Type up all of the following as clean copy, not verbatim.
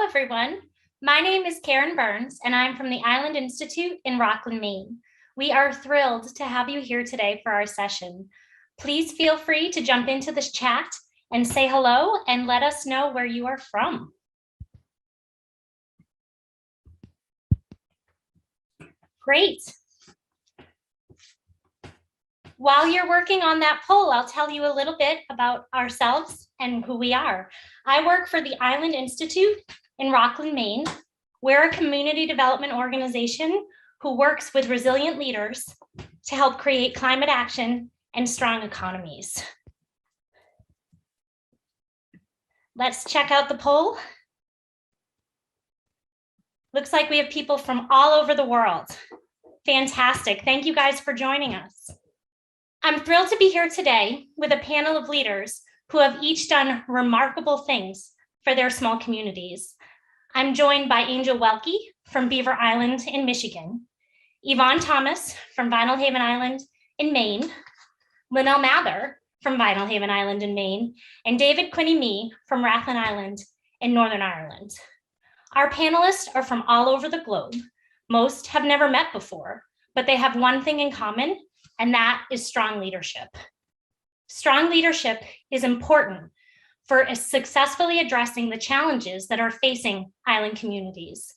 everyone. My name is Karen Burns, and I'm from the Island Institute in Rathlin, Maine. We are thrilled to have you here today for our session. Please feel free to jump into this chat and say hello and let us know where you are from. Great. While you're working on that poll, I'll tell you a little bit about ourselves and who we are. I work for the Island Institute in Rathlin, Maine. We're a community development organization who works with resilient leaders to help create climate action and strong economies. Let's check out the poll. Looks like we have people from all over the world. Fantastic. Thank you guys for joining us. I'm thrilled to be here today with a panel of leaders who have each done remarkable things for their small communities. I'm joined by Welke from Beaver Island in Michigan, Yvonne Thomas from Vinalhaven Island in Maine, Linnell from Vinalhaven Island in Maine, and Quinney from Rathlin Island in Northern Ireland. Our panelists are from all over the globe. Most have never met before, but they have one thing in common, and that is strong leadership. Strong leadership is important for successfully addressing the challenges that are facing island communities.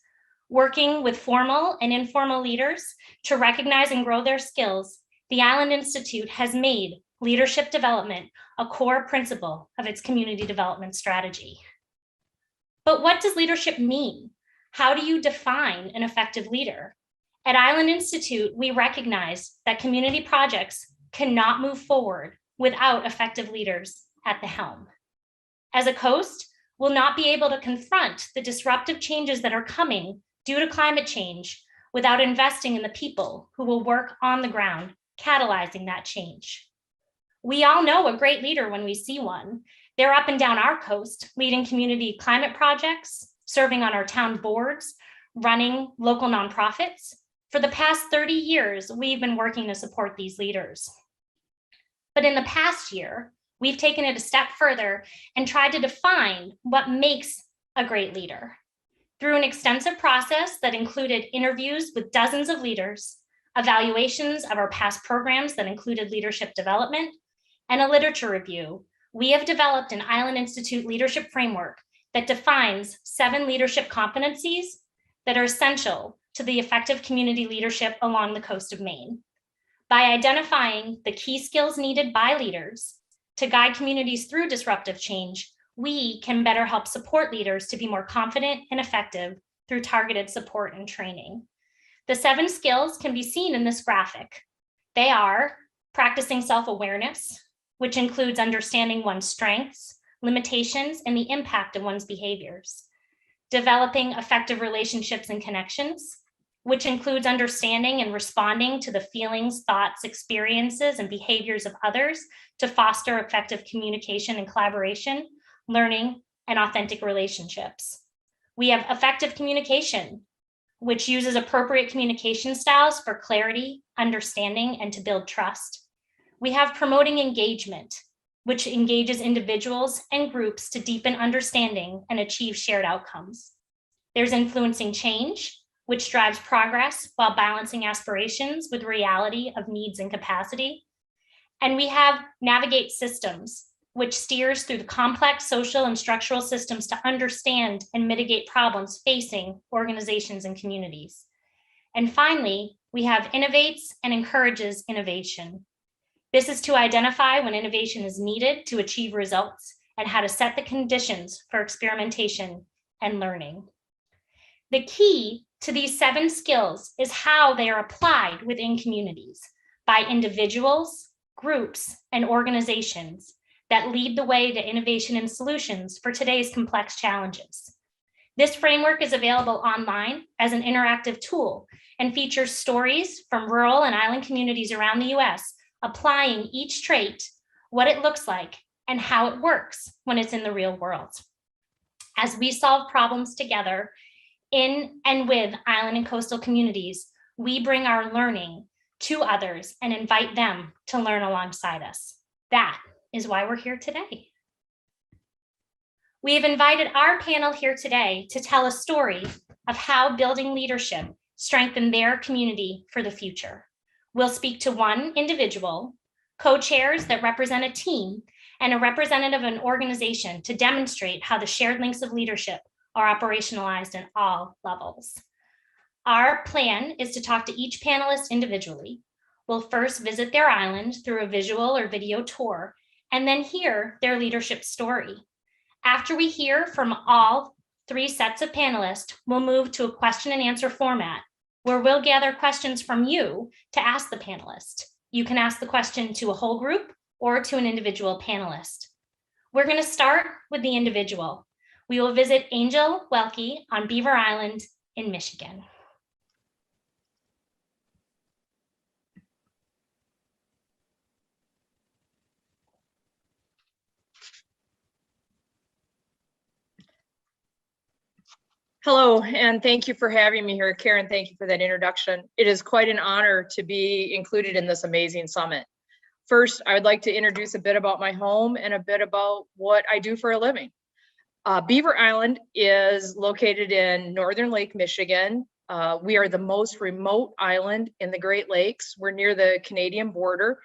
Working with formal and informal leaders to recognize and grow their skills, the Island Institute has made leadership development a core principle of its community development strategy. But what does leadership mean? How do you define an effective leader? At Island Institute, we recognize that community projects cannot move forward without effective leaders at the helm. As a coast, we'll not be able to confront the disruptive changes that are coming due to climate change without investing in the people who will work on the ground, catalyzing that change. We all know a great leader when we see one. They're up and down our coast, leading community climate projects, serving on our town boards, running local nonprofits. For the past 30 years, we've been working to support these leaders. But in the past year, we've taken it a step further and tried to define what makes a great leader. Through an extensive process that included interviews with dozens of leaders, evaluations of our past programs that included leadership development, and a literature review, we have developed an Island Institute leadership framework that defines 7 leadership competencies that are essential to the effective community leadership along the coast of Maine. By identifying the key skills needed by leaders to guide communities through disruptive change, we can better help support leaders to be more confident and effective through targeted support and training. The 7 skills can be seen in this graphic. They are practicing self-awareness, which includes understanding one's strengths, limitations, and the impact of one's behaviors. Developing effective relationships and connections, which includes understanding and responding to the feelings, thoughts, experiences, and behaviors of others to foster effective communication and collaboration, learning, and authentic relationships. We have effective communication, which uses appropriate communication styles for clarity, understanding, and to build trust. We have promoting engagement, which engages individuals and groups to deepen understanding and achieve shared outcomes. There's influencing change, which drives progress while balancing aspirations with reality of needs and capacity. And we have navigate systems, which steers through the complex social and structural systems to understand and mitigate problems facing organizations and communities. And finally, we have innovates and encourages innovation. This is to identify when innovation is needed to achieve results and how to set the conditions for experimentation and learning. The key to these 7 skills is how they are applied within communities by individuals, groups, and organizations that lead the way to innovation and solutions for today's complex challenges. This framework is available online as an interactive tool and features stories from rural and island communities around the US, applying each trait, what it looks like, and how it works when it's in the real world. As we solve problems together in and with island and coastal communities, we bring our learning to others and invite them to learn alongside us. That is why we're here today. We have invited our panel here today to tell a story of how building leadership strengthened their community for the future. We'll speak to one individual, co-chairs that represent a team, and a representative of an organization to demonstrate how the shared links of leadership are operationalized at all levels. Our plan is to talk to each panelist individually. We'll first visit their island through a visual or video tour, and then hear their leadership story. After we hear from all three sets of panelists, we'll move to a question and answer format where we'll gather questions from you to ask the panelist. You can ask the question to a whole group or to an individual panelist. We're going to start with the individual. We will visit Angel Welke on Beaver Island in Michigan. Hello, and thank you for having me here. Karen, thank you for that introduction. It is quite an honor to be included in this amazing summit. First, I would like to introduce a bit about my home and a bit about what I do for a living. Beaver Island is located in northern Lake Michigan. We are the most remote island in the Great Lakes. We're near the Canadian border.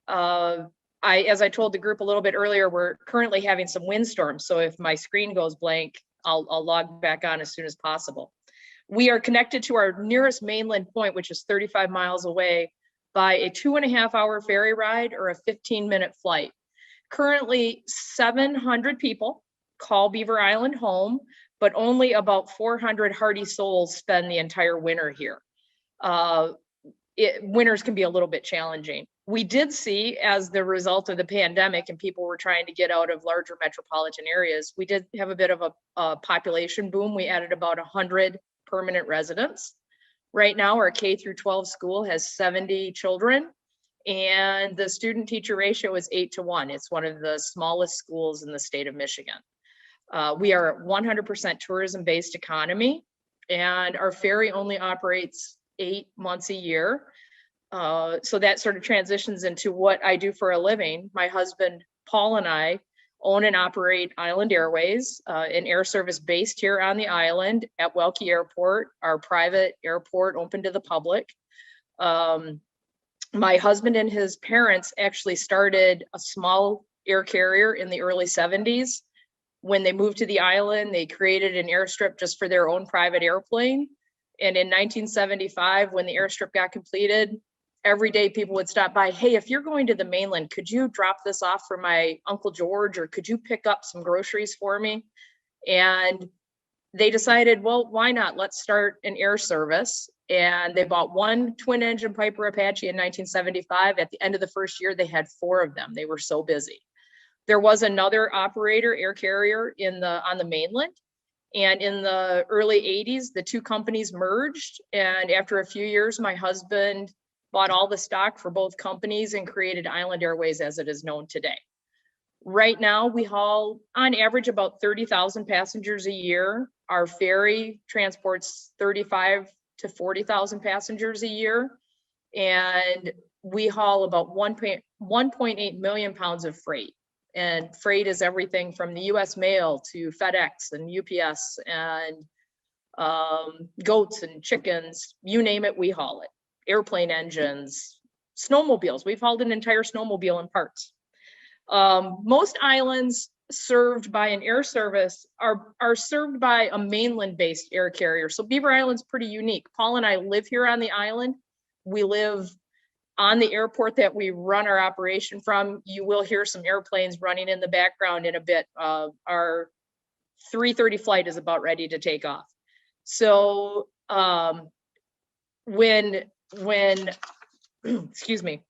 As I told the group a little bit earlier, we're currently having some windstorms. So if my screen goes blank, I'll log back on as soon as possible. We are connected to our nearest mainland point, which is 35 miles away, by a 2.5-hour ferry ride or a 15-minute flight. Currently, 700 people call Beaver Island home, but only about 400 hardy souls spend the entire winter here. Winters can be a little bit challenging. We did see, as the result of the pandemic and people were trying to get out of larger metropolitan areas, we did have a bit of a population boom. We added about 100 permanent residents. Right now, our K through 12 school has 70 children, and the student teacher ratio is 8-to-1. It's one of the smallest schools in the state of Michigan. We are 100% tourism-based economy, and our ferry only operates 8 months a year. So that sort of transitions into what I do for a living. My husband, Paul, and I own and operate Island Airways, an air service based here on the island at Welke Airport, our private airport open to the public. My husband and his parents actually started a small air carrier in the early 70s. When they moved to the island, they created an airstrip just for their own private airplane. And in 1975, when the airstrip got completed, every day people would stop by, hey, if you're going to the mainland, could you drop this off for my Uncle George, or could you pick up some groceries for me? And they decided, well, why not? Let's start an air service. And they bought one twin engine Piper Apache in 1975. At the end of the first year, they had 4 of them. They were so busy. There was another operator, air carrier, on the mainland. And in the early 80s, the two companies merged. And after a few years, my husband bought all the stock for both companies and created Island Airways as it is known today. Right now, we haul on average about 30,000 passengers a year. Our ferry transports 35 to 40,000 passengers a year. And we haul about 1.8 million pounds of freight. And freight is everything from the US Mail to FedEx and UPS and goats and chickens, you name it, we haul it. Airplane engines, snowmobiles. We've hauled an entire snowmobile in parts. Most islands served by an air service are served by a mainland-based air carrier. So Beaver Island's pretty unique. Paul and I live here on the island. We live on the airport that we run our operation from. You will hear some airplanes running in the background in a bit. Our 3:30 flight is about ready to take off. So when excuse me,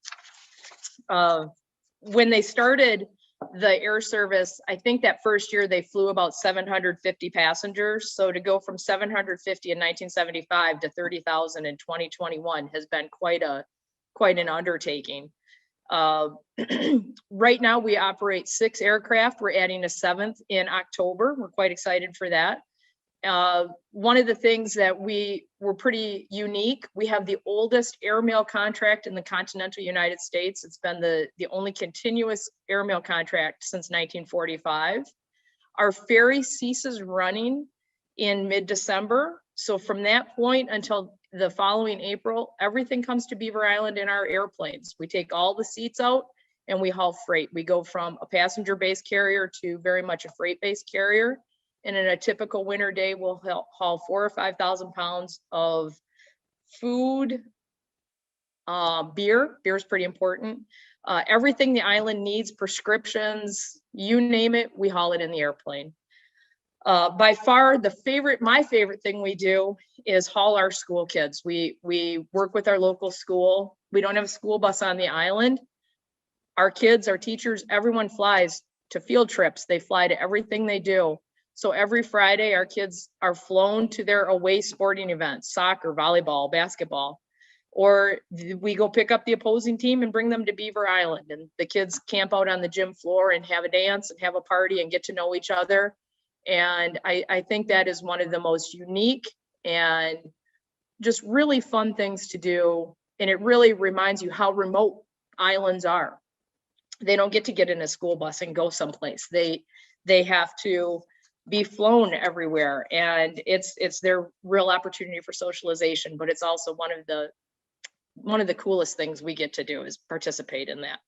when they started the air service, I think that first year they flew about 750 passengers. So to go from 750 in 1975 to 30,000 in 2021 has been quite an undertaking. Right now we operate 6 aircraft. We're adding a 7th in October. We're quite excited for that. One of the things that were pretty unique, we have the oldest airmail contract in the continental United States. It's been the only continuous airmail contract since 1945. Our ferry ceases running in mid-December. So from that point until the following April, everything comes to Beaver Island in our airplanes. We take all the seats out and we haul freight. We go from a passenger-based carrier to very much a freight-based carrier. And in a typical winter day, we'll haul 4,000 or 5,000 pounds of food, beer is pretty important. Everything the island needs, prescriptions, you name it, we haul it in the airplane. By far my favorite thing we do is haul our school kids. We work with our local school. We don't have a school bus on the island. Our kids, our teachers, everyone flies to field trips. They fly to everything they do. So every Friday, our kids are flown to their away sporting events, soccer, volleyball, basketball, or we go pick up the opposing team and bring them to Beaver Island. And the kids camp out on the gym floor and have a dance and have a party and get to know each other. And I think that is one of the most unique and just really fun things to do. And it really reminds you how remote islands are. They don't get to get in a school bus and go someplace. They have to be flown everywhere, and it's their real opportunity for socialization, but it's also one of the coolest things we get to do is participate in that.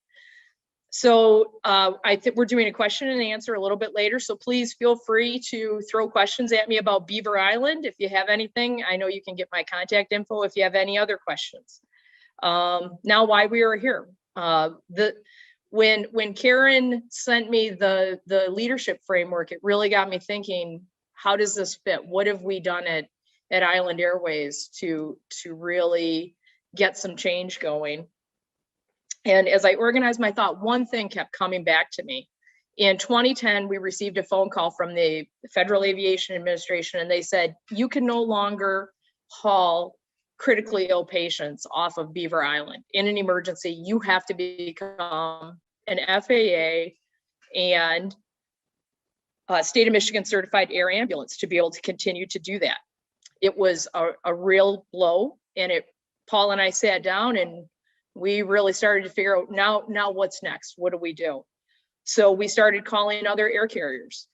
So I think we're doing a question and answer a little bit later, so please feel free to throw questions at me about Beaver Island if you have anything. I know you can get my contact info if you have any other questions. Now, why we are here. When Karen sent me the leadership framework, it really got me thinking, how does this fit? What have we done at Island Airways to really get some change going? And as I organized my thought, one thing kept coming back to me. In 2010, we received a phone call from the Federal Aviation Administration, and they said, you can no longer haul critically ill patients off of Beaver Island. In an emergency, you have to become an FAA and state of Michigan certified air ambulance to be able to continue to do that. It was a real blow, and Paul and I sat down and we really started to figure out now what's next? What do we do? So we started calling other air carriers.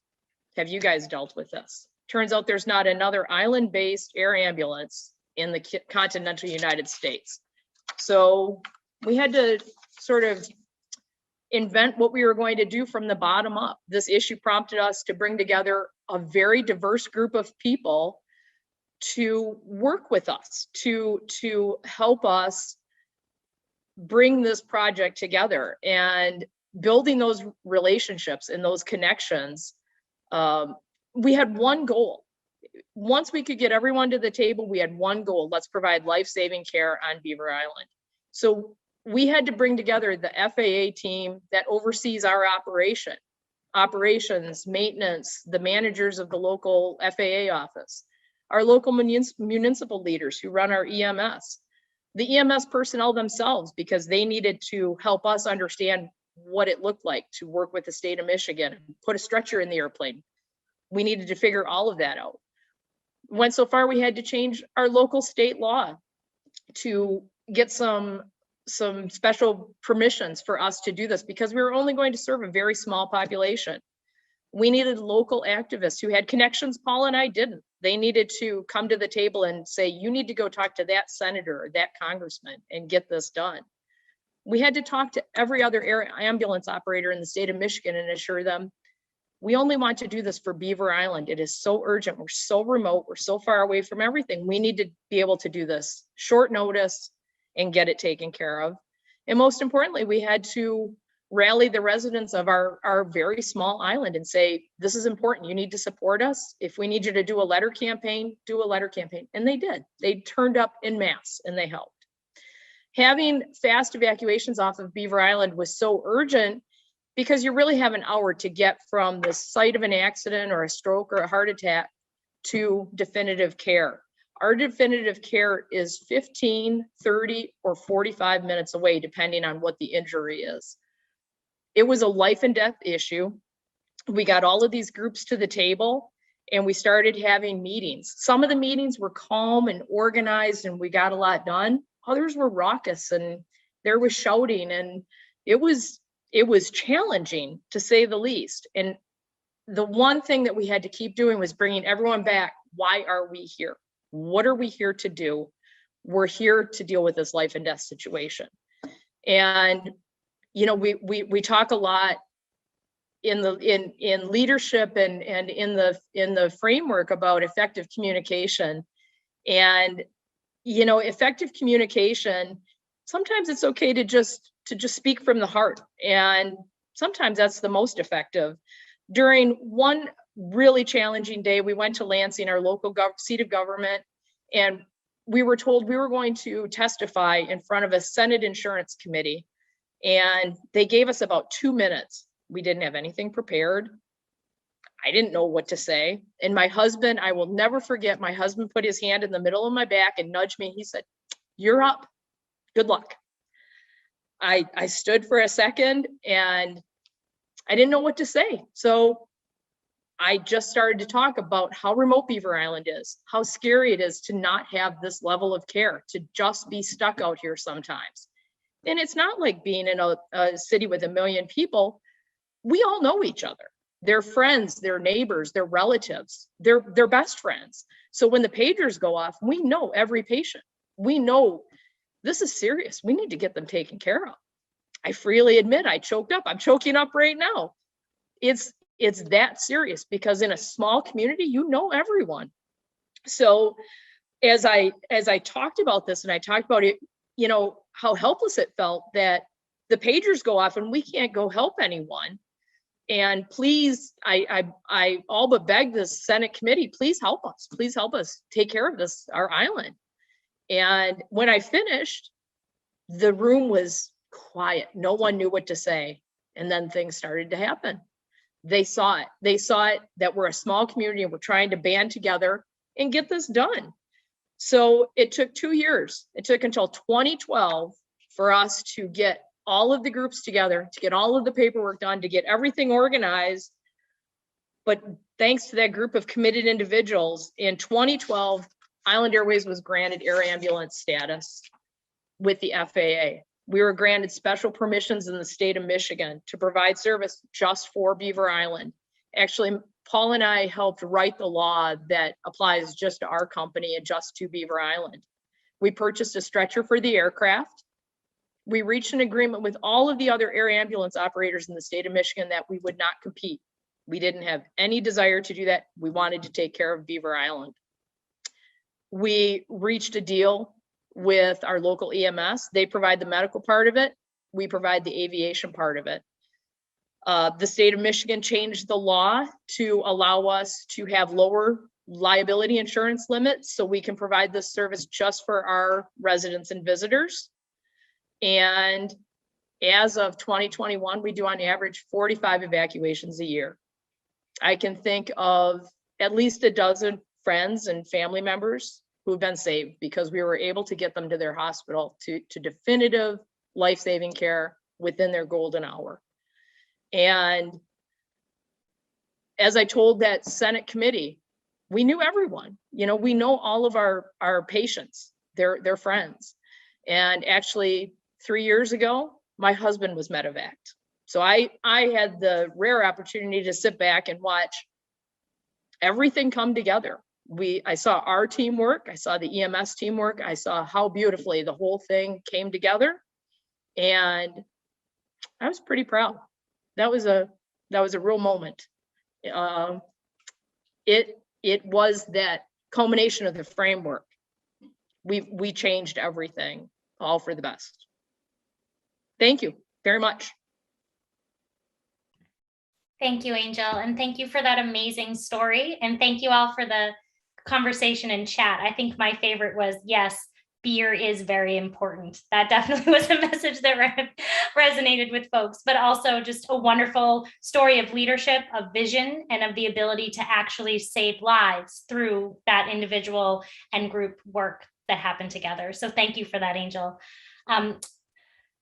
Have you guys dealt with this? Turns out there's not another island-based air ambulance in the continental United States. So we had to sort of invent what we were going to do from the bottom up. This issue prompted us to bring together a very diverse group of people to work with us, to help us bring this project together. And building those relationships and those connections, we had one goal. Once we could get everyone to the table, we had one goal: let's provide life-saving care on Beaver Island. So we had to bring together the FAA team that oversees our operations, maintenance, the managers of the local FAA office, our local municipal leaders who run our EMS, the EMS personnel themselves, because they needed to help us understand what it looked like to work with the state of Michigan, put a stretcher in the airplane. We needed to figure all of that out. Went so far, we had to change our local state law to get some special permissions for us to do this, because we were only going to serve a very small population. We needed local activists who had connections Paul and I didn't. They needed to come to the table and say, you need to go talk to that senator or that congressman and get this done. We had to talk to every other air ambulance operator in the state of Michigan and assure them, we only want to do this for Beaver Island. It is so urgent. We're so remote. We're so far away from everything. We need to be able to do this short notice and get it taken care of. And most importantly, we had to rally the residents of our very small island and say, this is important. You need to support us. If we need you to do a letter campaign, do a letter campaign. And they did. They turned up en masse and they helped. Having fast evacuations off of Beaver Island was so urgent because you really have an hour to get from the site of an accident or a stroke or a heart attack to definitive care. Our definitive care is 15, 30, or 45 minutes away, depending on what the injury is. It was a life and death issue. We got all of these groups to the table and we started having meetings. Some of the meetings were calm and organized and we got a lot done. Others were raucous and there was shouting, and it was challenging, to say the least. And the one thing that we had to keep doing was bringing everyone back. Why are we here? What are we here to do? We're here to deal with this life and death situation. And, you know, we talk a lot in leadership and in the framework about effective communication. And, you know, effective communication, sometimes it's okay to just speak from the heart. And sometimes that's the most effective. During one really challenging day, we went to Lansing, our local seat of government, and we were told we were going to testify in front of a Senate Insurance Committee. And they gave us about 2 minutes. We didn't have anything prepared. I didn't know what to say. And my husband, I will never forget, my husband put his hand in the middle of my back and nudged me. He said, "You're up. Good luck." I stood for a second and I didn't know what to say. So I just started to talk about how remote Beaver Island is, how scary it is to not have this level of care, to just be stuck out here sometimes. And it's not like being in a city with 1 million people. We all know each other. They're friends, they're neighbors, they're relatives, they're best friends. So when the pagers go off, we know every patient. We know this is serious. We need to get them taken care of. I freely admit I choked up. I'm choking up right now. It's that serious because in a small community, you know everyone. So as I talked about this and I talked about it, you know, how helpless it felt that the pagers go off and we can't go help anyone. And please, I all but begged this Senate committee, please help us. Please help us take care of this, our island. And when I finished, the room was quiet. No one knew what to say. And then things started to happen. They saw it. They saw it that we're a small community and we're trying to band together and get this done. So it took 2 years. It took until 2012 for us to get all of the groups together, to get all of the paperwork done, to get everything organized. But thanks to that group of committed individuals, in 2012, Island Airways was granted air ambulance status with the FAA. We were granted special permissions in the state of Michigan to provide service just for Beaver Island. Actually, Paul and I helped write the law that applies just to our company and just to Beaver Island. We purchased a stretcher for the aircraft. We reached an agreement with all of the other air ambulance operators in the state of Michigan that we would not compete. We didn't have any desire to do that. We wanted to take care of Beaver Island. We reached a deal with our local EMS. They provide the medical part of it. We provide the aviation part of it. The state of Michigan changed the law to allow us to have lower liability insurance limits so we can provide this service just for our residents and visitors. And as of 2021, we do on average 45 evacuations a year. I can think of at least a dozen friends and family members who've been saved because we were able to get them to their hospital to definitive life-saving care within their golden hour. And as I told that Senate committee, we knew everyone. You know, we know all of our patients, their friends. And actually 3 years ago, my husband was medevaced. So I had the rare opportunity to sit back and watch everything come together. I saw our teamwork, I saw the EMS teamwork, I saw how beautifully the whole thing came together, and I was pretty proud. That was a real moment. It was that culmination of the framework. We changed everything, all for the best. Thank you very much. Thank you, Angel, and thank you for that amazing story. And thank you all for the conversation in chat. I think my favorite was, yes, beer is very important. That definitely was a message that resonated with folks, but also just a wonderful story of leadership, of vision, and of the ability to actually save lives through that individual and group work that happened together. So thank you for that, Angel.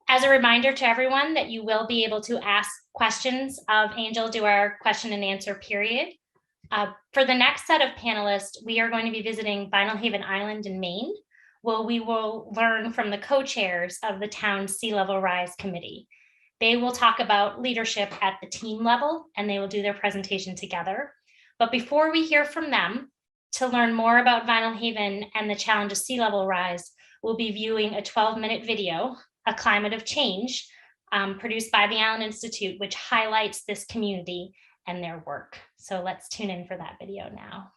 As a reminder to everyone that you will be able to ask questions of Angel during our question and answer period. For the next set of panelists, we are going to be visiting Vinalhaven Island in Maine, where we will learn from the co-chairs of the town's Sea Level Rise Committee. They will talk about leadership at the team level, and they will do their presentation together. But before we hear from them, to learn more about Vinalhaven and the challenge of sea level rise, we'll be viewing a 12-minute video, A Climate of Change, produced by the Allen Institute, which highlights this community and their work. So let's tune in for that video now.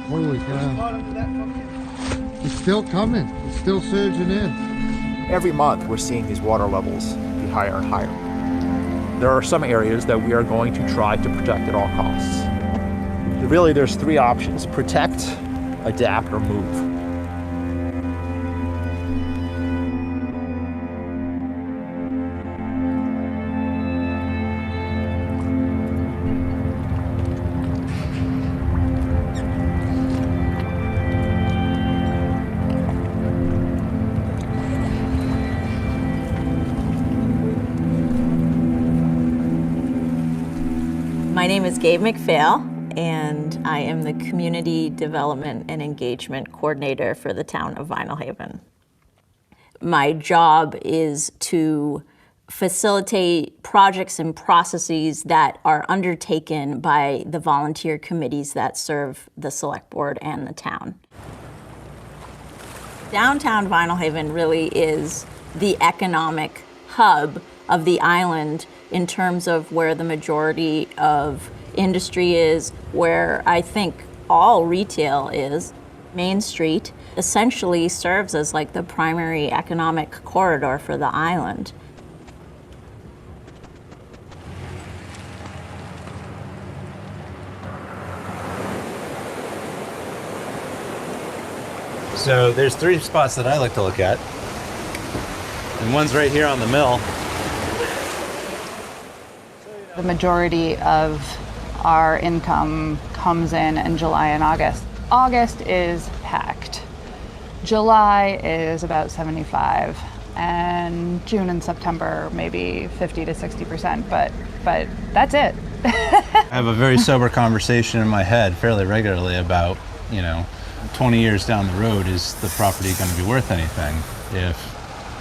Holy cow. It's still coming. It's still surging in. Every month we're seeing these water levels be higher and higher. There are some areas that we are going to try to protect at all costs. Really, there's three options: protect, adapt, or move. My name is Gabe McPhail, and I am the Community Development and Engagement Coordinator for the town of Vinalhaven. My job is to facilitate projects and processes that are undertaken by the volunteer committees that serve the select board and the town. Downtown Vinalhaven really is the economic hub of the island in terms of where the majority of industry is, where I think all retail is. Main Street essentially serves as like the primary economic corridor for the island. So there's three spots that I like to look at, and one's right here on the mill. The majority of our income comes in July and August. August is packed. July is about 75, and June and September maybe 50 to 60%, but that's it. I have a very sober conversation in my head fairly regularly about, 20 years down the road, is the property going to be worth anything if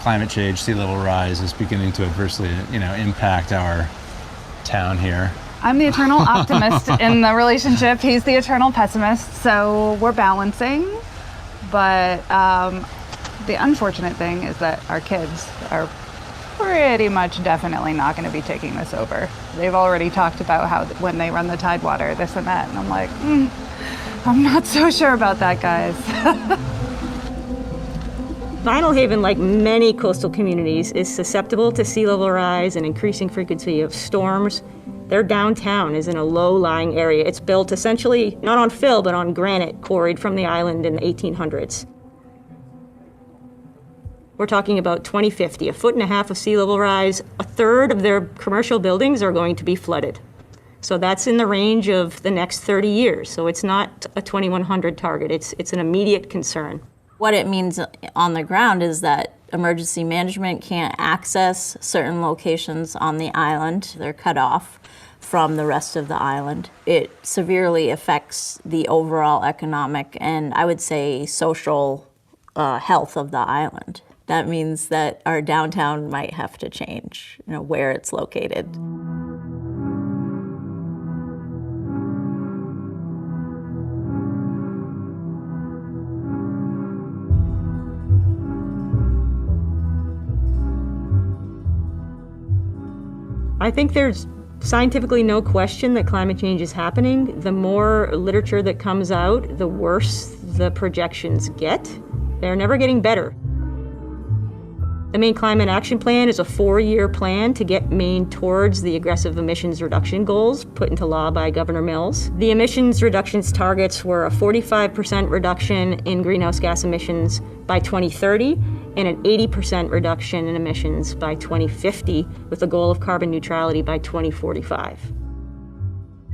climate change, sea level rise is beginning to adversely, impact our town here. I'm the eternal optimist in the relationship. He's the eternal pessimist, so we're balancing. But the unfortunate thing is that our kids are pretty much definitely not going to be taking this over. They've already talked about how when they run the Tidewater, this and that, and I'm like, I'm not so sure about that, guys. Vinalhaven, like many coastal communities, is susceptible to sea level rise and increasing frequency of storms. Their downtown is in a low-lying area. It's built essentially not on fill, but on granite quarried from the island in the 1800s. We're talking about 2050, 1.5 feet of sea level rise. A third of their commercial buildings are going to be flooded. So that's in the range of the next 30 years. So it's not a 2100 target. It's an immediate concern. What it means on the ground is that emergency management can't access certain locations on the island. They're cut off from the rest of the island. It severely affects the overall economic and I would say social health of the island. That means that our downtown might have to change, where it's located. I think there's scientifically no question that climate change is happening. The more literature that comes out, the worse the projections get. They're never getting better. The Maine Climate Action Plan is a 4-year plan to get Maine towards the aggressive emissions reduction goals put into law by Governor Mills. The emissions reductions targets were a 45% reduction in greenhouse gas emissions by 2030 and an 80% reduction in emissions by 2050 with a goal of carbon neutrality by 2045.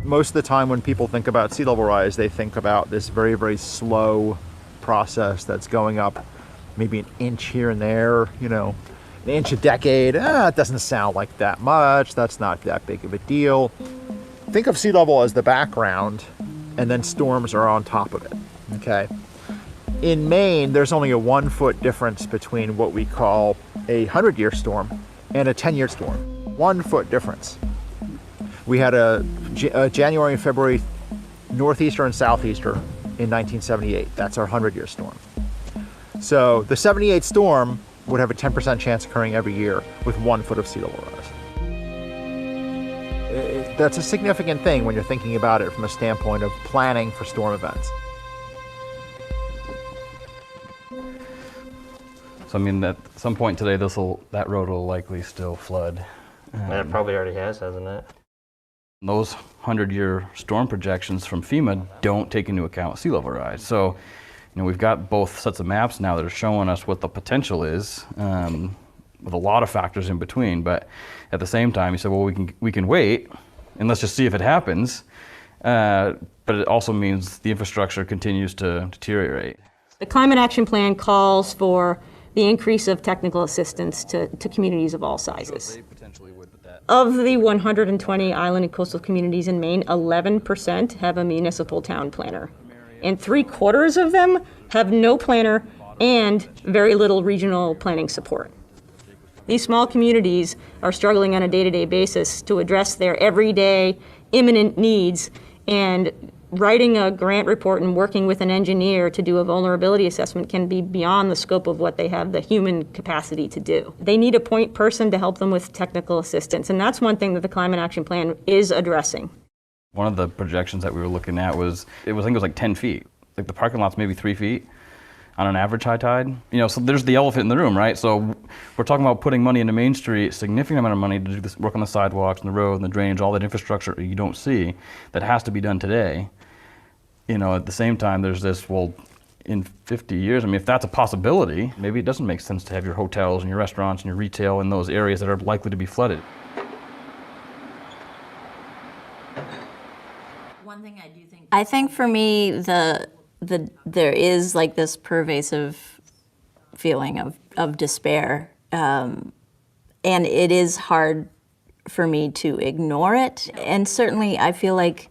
Most of the time when people think about sea level rise, they think about this very, very slow process that's going up maybe an inch here and there, an inch a decade. It doesn't sound like that much. That's not that big of a deal. think of sea level as the background, and then storms are on top of it, okay? In Maine, there's only a 1 foot difference between what we call a 100-year storm and a 10-year storm. 1 foot difference. We had a January and February northeaster and southeaster in 1978. That's our 100-year storm. So the 78 storm would have a 10% chance occurring every year with 1 foot of sea level rise. That's a significant thing when you're thinking about it from a standpoint of planning for storm events. So I mean, at some point today, that road will likely still flood. It probably already hasn't it? Those 100-year storm projections from FEMA don't take into account sea level rise. So, we've got both sets of maps now that are showing us what the potential is, with a lot of factors in between. But at the same time, you said, well, we can wait and let's just see if it happens. But it also means the infrastructure continues to deteriorate. The Climate Action Plan calls for the increase of technical assistance to communities of all sizes. Of the 120 island and coastal communities in Maine, 11% have a municipal town planner. And 3/4 of them have no planner and very little regional planning support. These small communities are struggling on a day-to-day basis to address their everyday, imminent needs, and writing a grant report and working with an engineer to do a vulnerability assessment can be beyond the scope of what they have the human capacity to do. They need a point person to help them with technical assistance, and that's one thing that the Climate Action Plan is addressing. One of the projections that we were looking at was, I think it was like 10 feet. Like the parking lot's maybe 3 feet on an average high tide. So there's the elephant in the room, right? So we're talking about putting money into Main Street, significant amount of money to do this work on the sidewalks and the road and the drainage, all that infrastructure you don't see that has to be done today. At the same time, there's this, well, in 50 years, if that's a possibility, maybe it doesn't make sense to have your hotels and your restaurants and your retail in those areas that are likely to be flooded. I think for me, there is like this pervasive feeling of despair, and it is hard for me to ignore it. And certainly, I feel like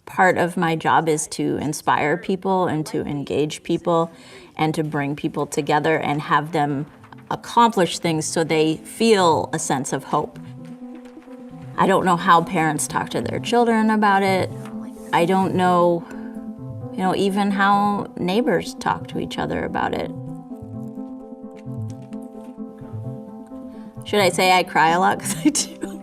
part of my job is to inspire people and to engage people and to bring people together and have them accomplish things so they feel a sense of hope. I don't know how parents talk to their children about it. I don't know, even how neighbors talk to each other about it. Should I say I cry a lot? Because I do.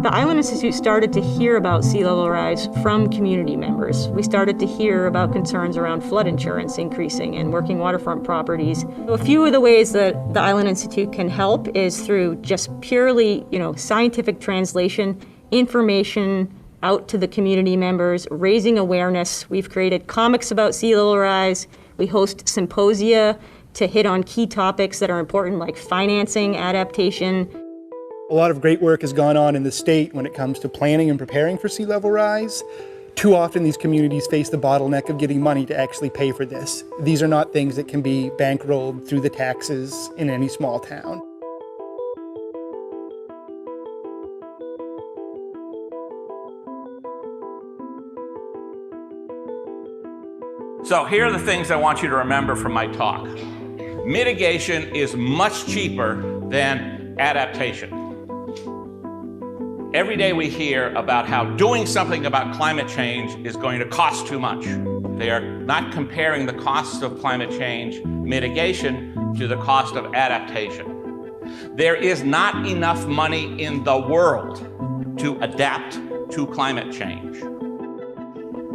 The Island Institute started to hear about sea level rise from community members. We started to hear about concerns around flood insurance increasing and working waterfront properties. A few of the ways that the Island Institute can help is through just purely, scientific translation, information out to the community members, raising awareness. We've created comics about sea level rise. We host symposia to hit on key topics that are important like financing, adaptation. A lot of great work has gone on in the state when it comes to planning and preparing for sea level rise. Too often these communities face the bottleneck of getting money to actually pay for this. These are not things that can be bankrolled through the taxes in any small town. So here are the things I want you to remember from my talk. Mitigation is much cheaper than adaptation. Every day we hear about how doing something about climate change is going to cost too much. They are not comparing the costs of climate change mitigation to the cost of adaptation. There is not enough money in the world to adapt to climate change.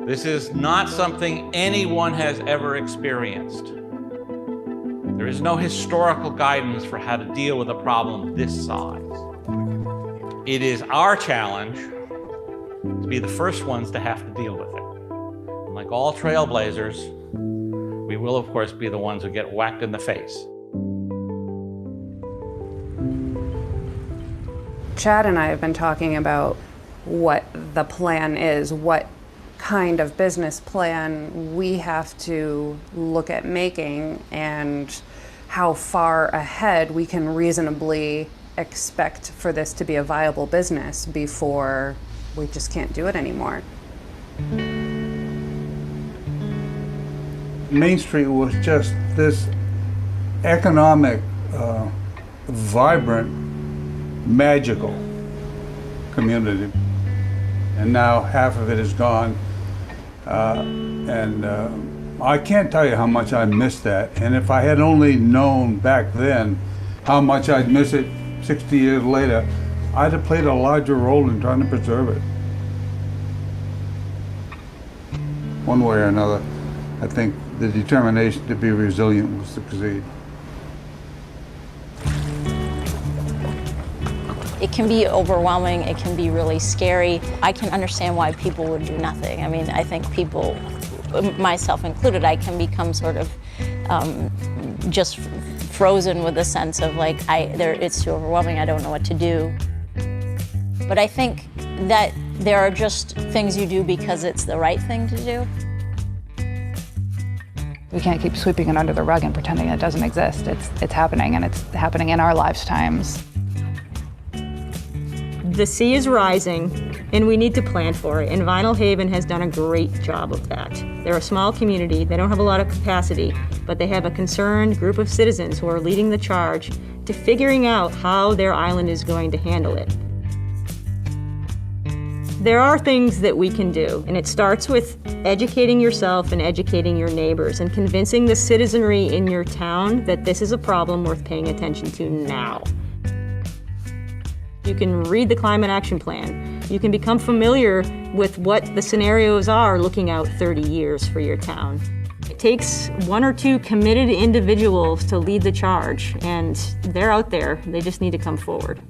This is not something anyone has ever experienced. There is no historical guidance for how to deal with a problem this size. It is our challenge to be the first ones to have to deal with it. And like all trailblazers, we will, of course, be the ones who get whacked in the face. Chad and I have been talking about what the plan is, what kind of business plan we have to look at making, and how far ahead we can reasonably expect for this to be a viable business before we just can't do it anymore. Main Street was just this economic, vibrant, magical community. And now half of it is gone. I can't tell you how much I miss that. And if I had only known back then how much I'd miss it 60 years later, I'd have played a larger role in trying to preserve it. One way or another, I think the determination to be resilient will succeed. It can be overwhelming, it can be really scary. I can understand why people would do nothing. I mean, I think people, myself included, I can become sort of just frozen with a sense of like, it's too overwhelming, I don't know what to do. But I think that there are just things you do because it's the right thing to do. We can't keep sweeping it under the rug and pretending it doesn't exist. It's happening, and it's happening in our lifetimes. The sea is rising, and we need to plan for it, and Vinalhaven has done a great job of that. They're a small community, they don't have a lot of capacity, but they have a concerned group of citizens who are leading the charge to figuring out how their island is going to handle it. There are things that we can do, and it starts with educating yourself and educating your neighbors and convincing the citizenry in your town that this is a problem worth paying attention to now. You can read the Climate Action Plan. You can become familiar with what the scenarios are looking out 30 years for your town. It takes one or two committed individuals to lead the charge, and they're out there. They just need to come forward.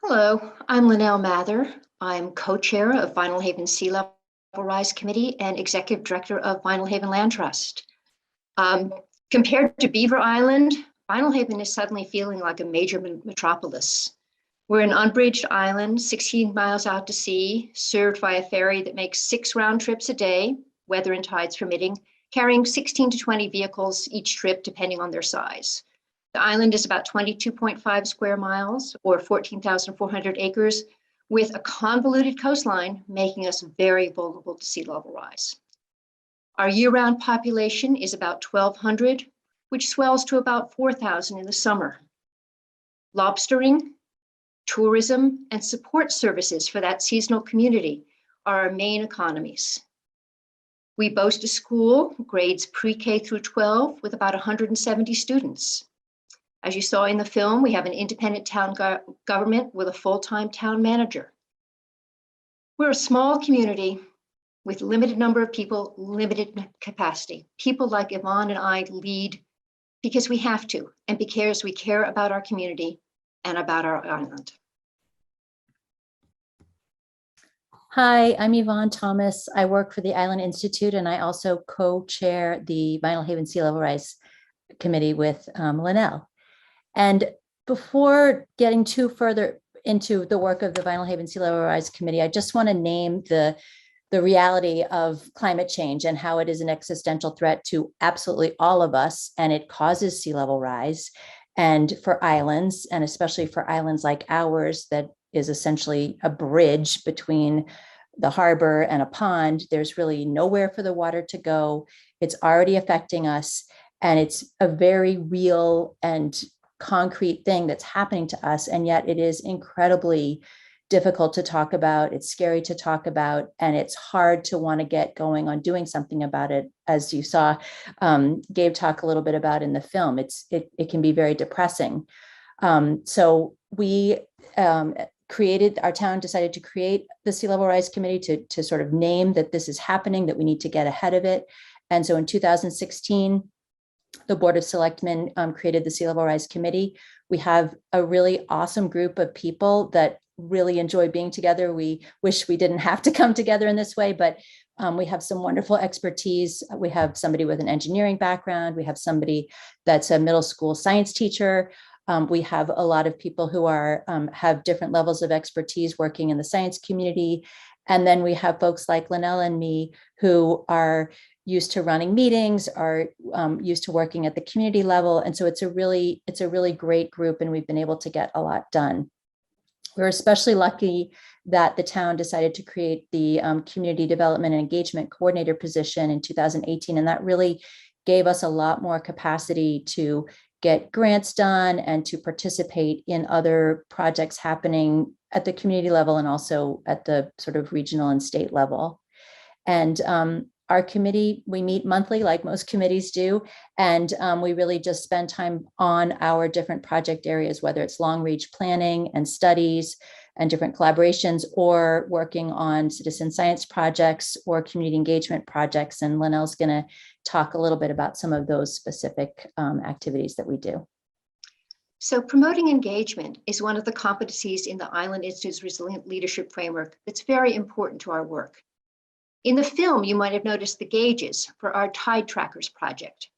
Hello, I'm Linnell Mather. I'm co-chair of Vinalhaven Sea Level Rise Committee and executive director of Vinalhaven Land Trust. Compared to Beaver Island, Vinalhaven is suddenly feeling like a major metropolis. We're an unbridged island, 16 miles out to sea, served by a ferry that makes 6 round trips a day, weather and tides permitting, carrying 16 to 20 vehicles each trip, depending on their size. The island is about 22.5 square miles or 14,400 acres, with a convoluted coastline, making us very vulnerable to sea level rise. Our year-round population is about 1,200, which swells to about 4,000 in the summer. Lobstering, tourism, and support services for that seasonal community are our main economies. We boast a school, grades pre-K through 12, with about 170 students. As you saw in the film, we have an independent town government with a full-time town manager. We're a small community with limited number of people, limited capacity. People like Yvonne and I lead because we have to, and because we care about our community and about our island. Hi, I'm Yvonne Thomas. I work for the Island Institute, and I also co-chair the Vinalhaven Sea Level Rise Committee with Linnell. And before getting too further into the work of the Vinalhaven Sea Level Rise Committee, I just want to name the reality of climate change and how it is an existential threat to absolutely all of us, and it causes sea level rise. And for islands, and especially for islands like ours, that is essentially a bridge between the harbor and a pond, there's really nowhere for the water to go. It's already affecting us, and it's a very real and concrete thing that's happening to us, and yet it is incredibly difficult to talk about, it's scary to talk about, and it's hard to want to get going on doing something about it. As you saw Gabe talk a little bit about in the film, it can be very depressing. So we our town decided to create the Sea Level Rise Committee to sort of name that this is happening, that we need to get ahead of it. And so in 2016, the Board of Selectmen created the Sea Level Rise Committee. We have a really awesome group of people that really enjoy being together. We wish we didn't have to come together in this way, but we have some wonderful expertise. We have somebody with an engineering background. We have somebody that's a middle school science teacher. We have a lot of people who are have different levels of expertise working in the science community. And then we have folks like Linnell and me who are used to running meetings, are used to working at the community level. And so it's a really great group, and we've been able to get a lot done. We're especially lucky that the town decided to create the Community Development and Engagement Coordinator position in 2018, and that really gave us a lot more capacity to get grants done and to participate in other projects happening at the community level and also at the sort of regional and state level. And our committee, we meet monthly like most committees do, and we really just spend time on our different project areas, whether it's long range planning and studies and different collaborations, or working on citizen science projects or community engagement projects. And Linnell's going to talk a little bit about some of those specific activities that we do. So promoting engagement is one of the competencies in the Island Institute's Resilient Leadership Framework that's very important to our work. In the film, you might have noticed the gauges for our Tide Trackers project.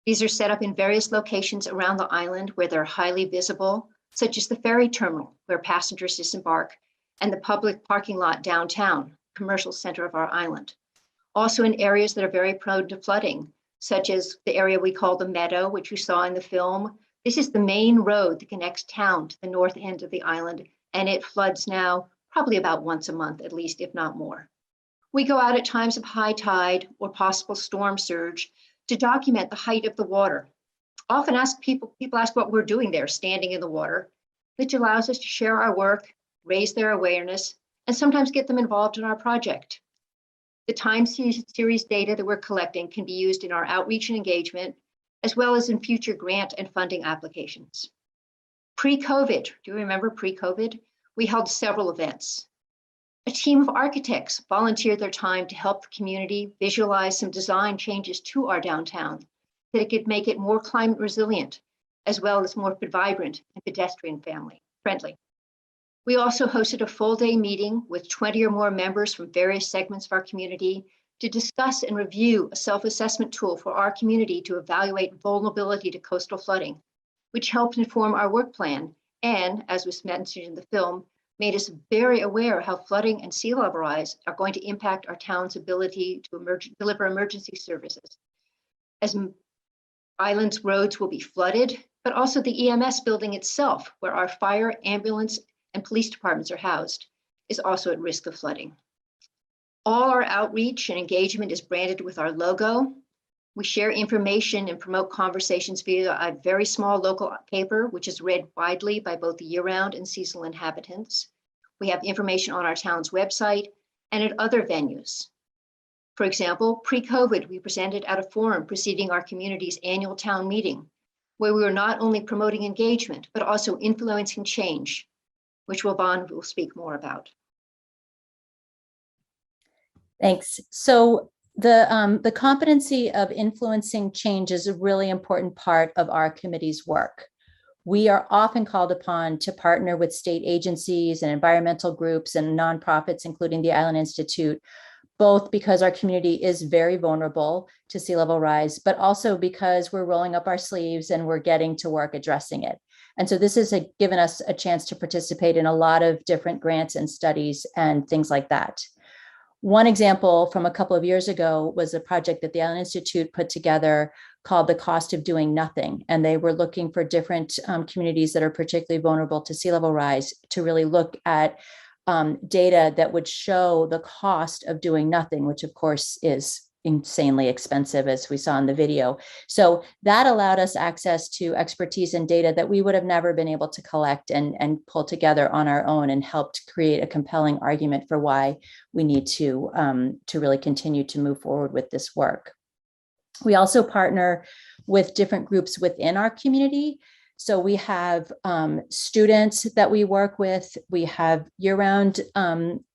These are set up in various locations around the island where they're highly visible, such as the ferry terminal where passengers disembark, and the public parking lot downtown, commercial center of our island. Also in areas that are very prone to flooding, such as the area we call the Meadow, which we saw in the film. This is the main road that connects town to the north end of the island, and it floods now probably about once a month, at least, if not more. We go out at times of high tide or possible storm surge to document the height of the water. Often people ask what we're doing there, standing in the water, which allows us to share our work, raise their awareness, and sometimes get them involved in our project. The time series data that we're collecting can be used in our outreach and engagement, as well as in future grant and funding applications. Pre-COVID, do you remember pre-COVID? We held several events. A team of architects volunteered their time to help the community visualize some design changes to our downtown that it could make it more climate resilient, as well as more vibrant and pedestrian friendly. We also hosted a full day meeting with 20 or more members from various segments of our community to discuss and review a self-assessment tool for our community to evaluate vulnerability to coastal flooding, which helped inform our work plan and, as was mentioned in the film, made us very aware how flooding and sea level rise are going to impact our town's ability to deliver emergency services. As island's roads will be flooded, but also the EMS building itself, where our fire, ambulance, and police departments are housed, is also at risk of flooding. All our outreach and engagement is branded with our logo. We share information and promote conversations via a very small local paper, which is read widely by both the year-round and seasonal inhabitants. We have information on our town's website and at other venues. For example, pre-COVID, we presented at a forum preceding our community's annual town meeting, where we were not only promoting engagement, but also influencing change, which Yvonne will speak more about. Thanks. So the competency of influencing change is a really important part of our committee's work. We are often called upon to partner with state agencies and environmental groups and nonprofits, including the Island Institute, both because our community is very vulnerable to sea level rise, but also because we're rolling up our sleeves and we're getting to work addressing it. And so this has given us a chance to participate in a lot of different grants and studies and things like that. One example from a couple of years ago was a project that the Island Institute put together called The Cost of Doing Nothing. And they were looking for different communities that are particularly vulnerable to sea level rise to really look at data that would show the cost of doing nothing, which of course is insanely expensive, as we saw in the video. So that allowed us access to expertise and data that we would have never been able to collect and pull together on our own, and helped create a compelling argument for why we need to really continue to move forward with this work. We also partner with different groups within our community. So we have students that we work with, we have year-round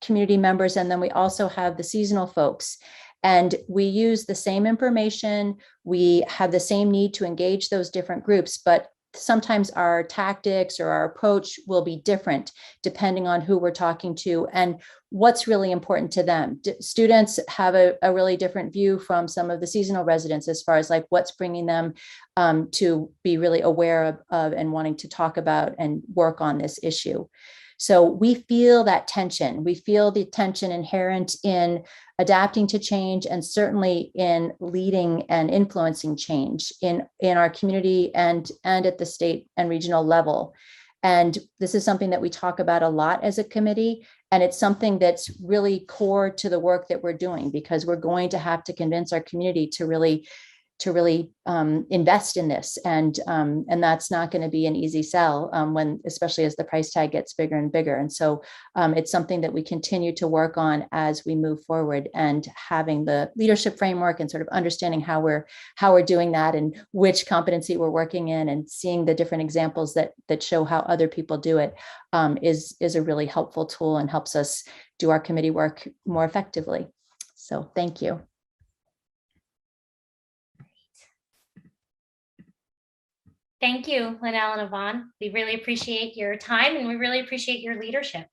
community members, and then we also have the seasonal folks. And we use the same information, we have the same need to engage those different groups, but sometimes our tactics or our approach will be different depending on who we're talking to and what's really important to them. Students have a really different view from some of the seasonal residents as far as like what's bringing them to be really aware of and wanting to talk about and work on this issue. So we feel that tension. We feel the tension inherent in adapting to change, and certainly in leading and influencing change in our community and at the state and regional level. And this is something that we talk about a lot as a committee. And it's something that's really core to the work that we're doing, because we're going to have to convince our community to really invest in this, and that's not going to be an easy sell when, especially as the price tag gets bigger and bigger. And so it's something that we continue to work on as we move forward, and having the leadership framework and sort of understanding how we're doing that and which competency we're working in, and seeing the different examples that show how other people do it is a really helpful tool and helps us do our committee work more effectively. So thank you. Thank you, Linnell and Yvonne. We really appreciate your time, and we really appreciate your leadership.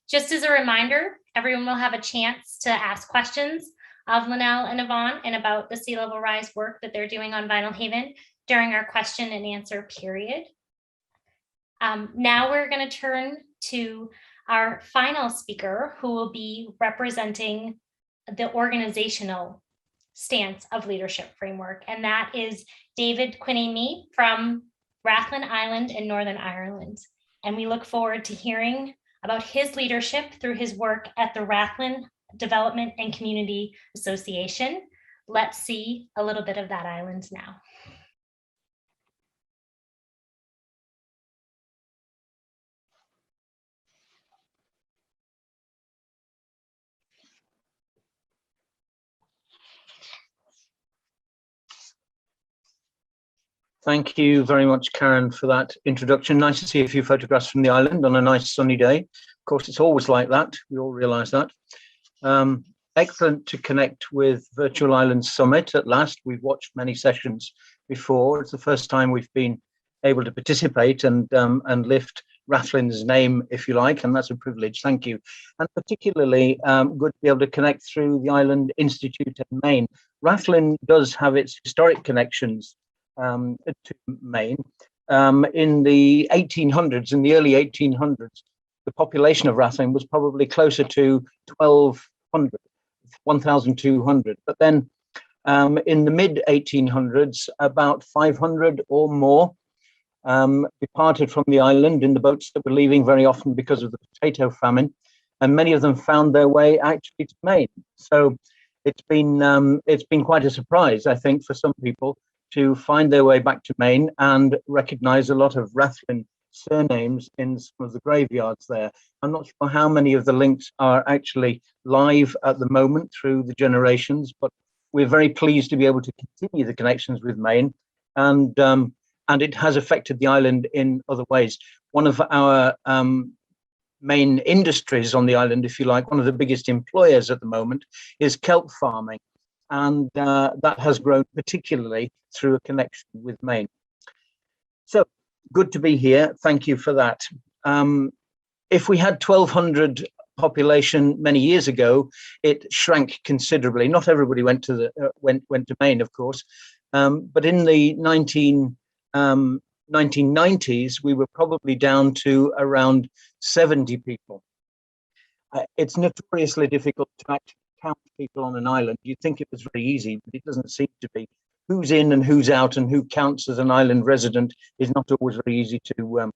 Just as a reminder, everyone will have a chance to ask questions of Linnell and Yvonne and about the sea level rise work that they're doing on Vinalhaven during our question and answer period. Now we're going to turn to our final speaker, who will be representing the organizational stance of leadership framework, and that is David Quinney from Rathlin Island in Northern Ireland. And we look forward to hearing about his leadership through his work at the Rathlin Development and Community Association. Let's see a little bit of that island now. Thank you very much, Karen, for that introduction. Nice to see a few photographs from the island on a nice sunny day. Of course, it's always like that. We all realise that. Excellent to connect with Virtual Islands Summit at last. We've watched many sessions before. It's the first time we've been able to participate and lift Rathlin's name, if you like, and that's a privilege. Thank you. And particularly good to be able to connect through the Island Institute in Maine. Rathlin does have its historic connections to Maine. In the 1800s, in the early 1800s, the population of Rathlin was probably closer to 1,200, 1,200. But then in the mid 1800s, about 500 or more departed from the island in the boats that were leaving, very often because of the potato famine, and many of them found their way actually to Maine. So it's been quite a surprise, I think, for some people to find their way back to Maine and recognize a lot of Rathlin surnames in some of the graveyards there. I'm not sure how many of the links are actually live at the moment through the generations, but we're very pleased to be able to continue the connections with Maine, and it has affected the island in other ways. One of our main industries on the island, if you like, one of the biggest employers at the moment is kelp farming. And that has grown particularly through a connection with Maine. So good to be here. Thank you for that. If we had 1,200 population many years ago, it shrank considerably. Not everybody went to went to Maine, of course, but in the 1990s, we were probably down to around 70 people. It's notoriously difficult to actually count people on an island. You'd think it was very easy, but it doesn't seem to be. Who's in and who's out and who counts as an island resident is not always very easy to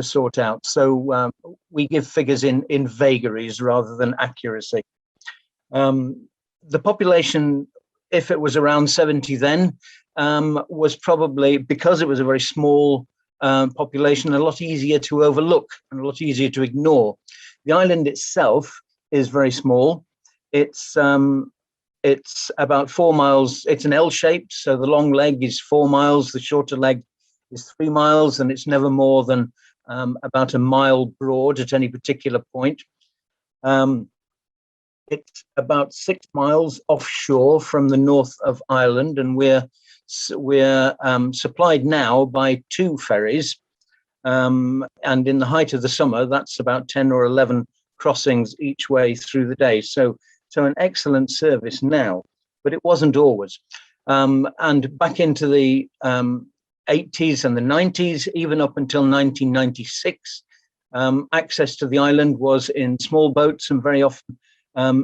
sort out. So we give figures in vagaries rather than accuracy. The population, if it was around 70 then, was probably, because it was a very small population, a lot easier to overlook and a lot easier to ignore. The island itself is very small. It's about 4 miles. It's an L-shaped, so the long leg is 4 miles, the shorter leg is 3 miles, and it's never more than about a mile broad at any particular point. It's about 6 miles offshore from the north of Ireland, and we're supplied now by 2 ferries. And in the height of the summer, that's about 10 or 11 crossings each way through the day. So an excellent service now, but it wasn't always. And back into the 80s and the 90s, even up until 1996, access to the island was in small boats and very often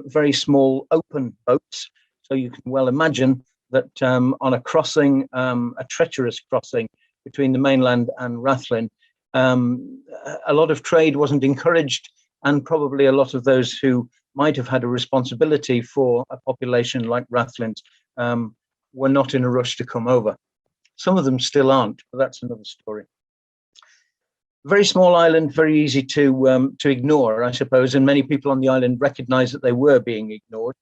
very small open boats. So you can well imagine that on a crossing, a treacherous crossing between the mainland and Rathlin, a lot of trade wasn't encouraged, and probably a lot of those who might have had a responsibility for a population like Rathlin's were not in a rush to come over. Some of them still aren't, but that's another story. Very small island, very easy to ignore, I suppose, and many people on the island recognise that they were being ignored.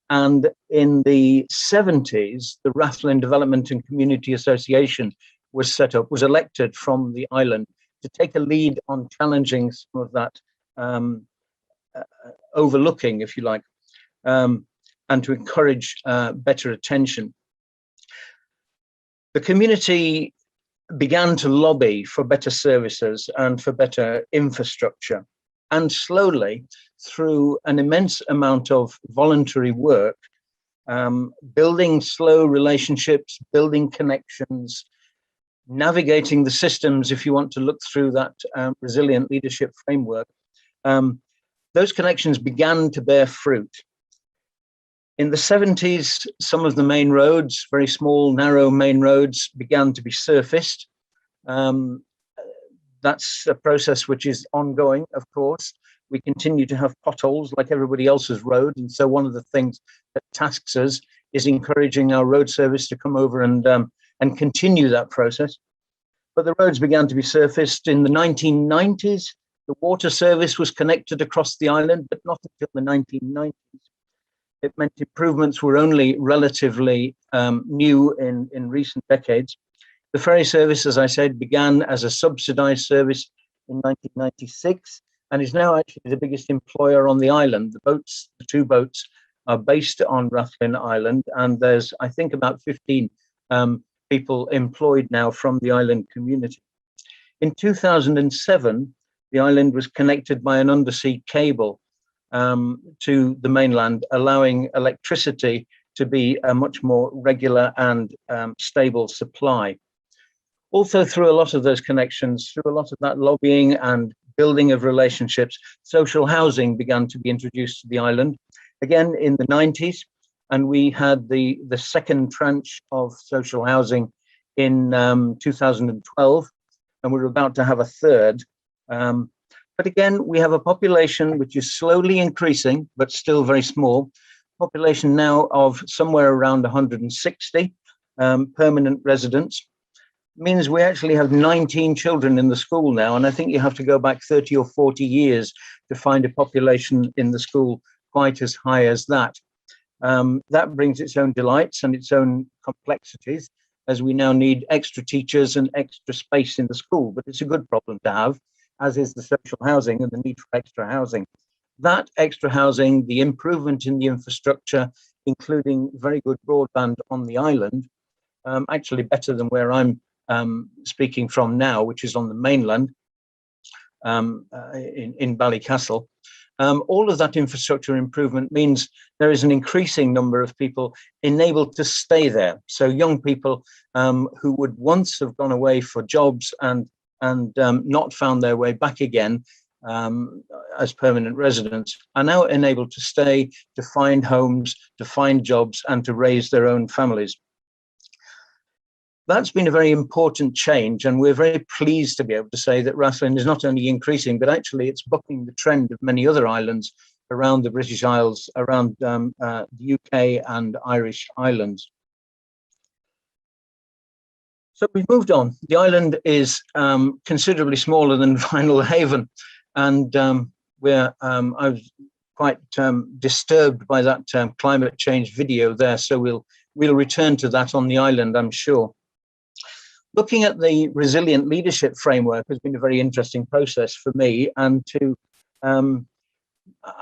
And in the 70s, the Rathlin Development and Community Association was set up, was elected from the island to take a lead on challenging some of that overlooking, if you like, and to encourage better attention. The community began to lobby for better services and for better infrastructure. And slowly, through an immense amount of voluntary work, building slow relationships, building connections, navigating the systems, if you want to look through that resilient leadership framework, those connections began to bear fruit. In the 70s, some of the main roads, very small, narrow main roads, began to be surfaced. That's a process which is ongoing, of course. We continue to have potholes like everybody else's road. And so one of the things that tasks us is encouraging our road service to come over and continue that process. But the roads began to be surfaced in the 1990s. The water service was connected across the island, but not until the 1990s. It meant improvements were only relatively new in recent decades. The ferry service, as I said, began as a subsidized service in 1996 and is now actually the biggest employer on the island. The boats, the 2 boats, are based on Rathlin Island, and there's, I think, about 15 people employed now from the island community. In 2007, the island was connected by an undersea cable to the mainland, allowing electricity to be a much more regular and stable supply. Also, through a lot of those connections, through a lot of that lobbying and building of relationships, social housing began to be introduced to the island, again in the 90s, and we had the second tranche of social housing in 2012, and we're about to have a third. But again, we have a population which is slowly increasing, but still very small. Population now of somewhere around 160 permanent residents. Means we actually have 19 children in the school now, and I think you have to go back 30 or 40 years to find a population in the school quite as high as that. That brings its own delights and its own complexities, as we now need extra teachers and extra space in the school, but it's a good problem to have, as is the social housing and the need for extra housing. That extra housing, the improvement in the infrastructure, including very good broadband on the island, actually better than where I'm speaking from now, which is on the mainland in Ballycastle. All of that infrastructure improvement means there is an increasing number of people enabled to stay there. So young people who would once have gone away for jobs and not found their way back again as permanent residents are now enabled to stay, to find homes, to find jobs, and to raise their own families. That's been a very important change, and we're very pleased to be able to say that Rathlin is not only increasing, but actually it's bucking the trend of many other islands around the British Isles, around the UK and Irish Islands. So we've moved on. The island is considerably smaller than Vinalhaven, and I was quite disturbed by that climate change video there. So we'll return to that on the island, I'm sure. Looking at the resilient leadership framework has been a very interesting process for me, and to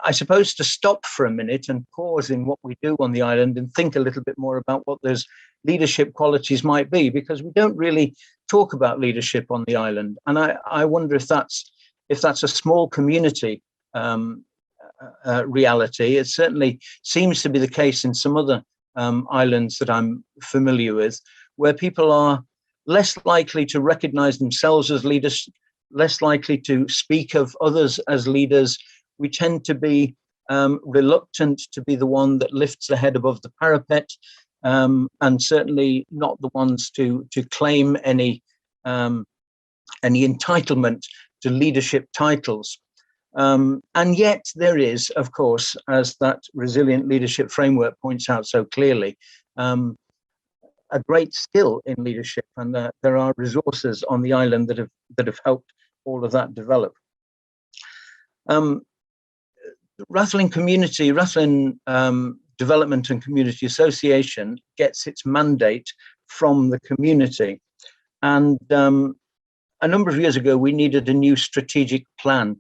I suppose to stop for a minute and pause in what we do on the island and think a little bit more about what those leadership qualities might be, because we don't really talk about leadership on the island. And I wonder if that's a small community reality. It certainly seems to be the case in some other islands that I'm familiar with, where people are less likely to recognize themselves as leaders, less likely to speak of others as leaders. We tend to be reluctant to be the one that lifts the head above the parapet, and certainly not the ones to claim any entitlement to leadership titles. And yet there is, of course, as that resilient leadership framework points out so clearly, a great skill in leadership, and there are resources on the island that have helped all of that develop. Rathlin Development and Community Association gets its mandate from the community, and a number of years ago we needed a new strategic plan.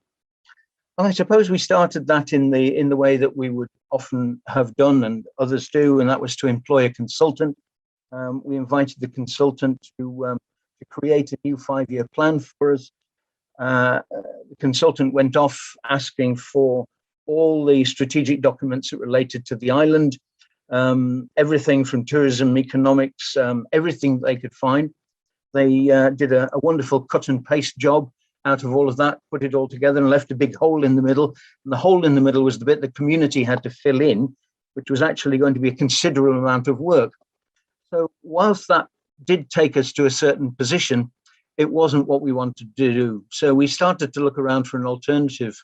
And I suppose we started that in the way that we would often have done and others do, and that was to employ a consultant. We invited the consultant to create a new 5-year plan for us. The consultant went off asking for all the strategic documents that related to the island, everything from tourism, economics, everything they could find. They did a wonderful cut and paste job out of all of that, put it all together and left a big hole in the middle. And the hole in the middle was the bit the community had to fill in, which was actually going to be a considerable amount of work. So whilst that did take us to a certain position, it wasn't what we wanted to do. So we started to look around for an alternative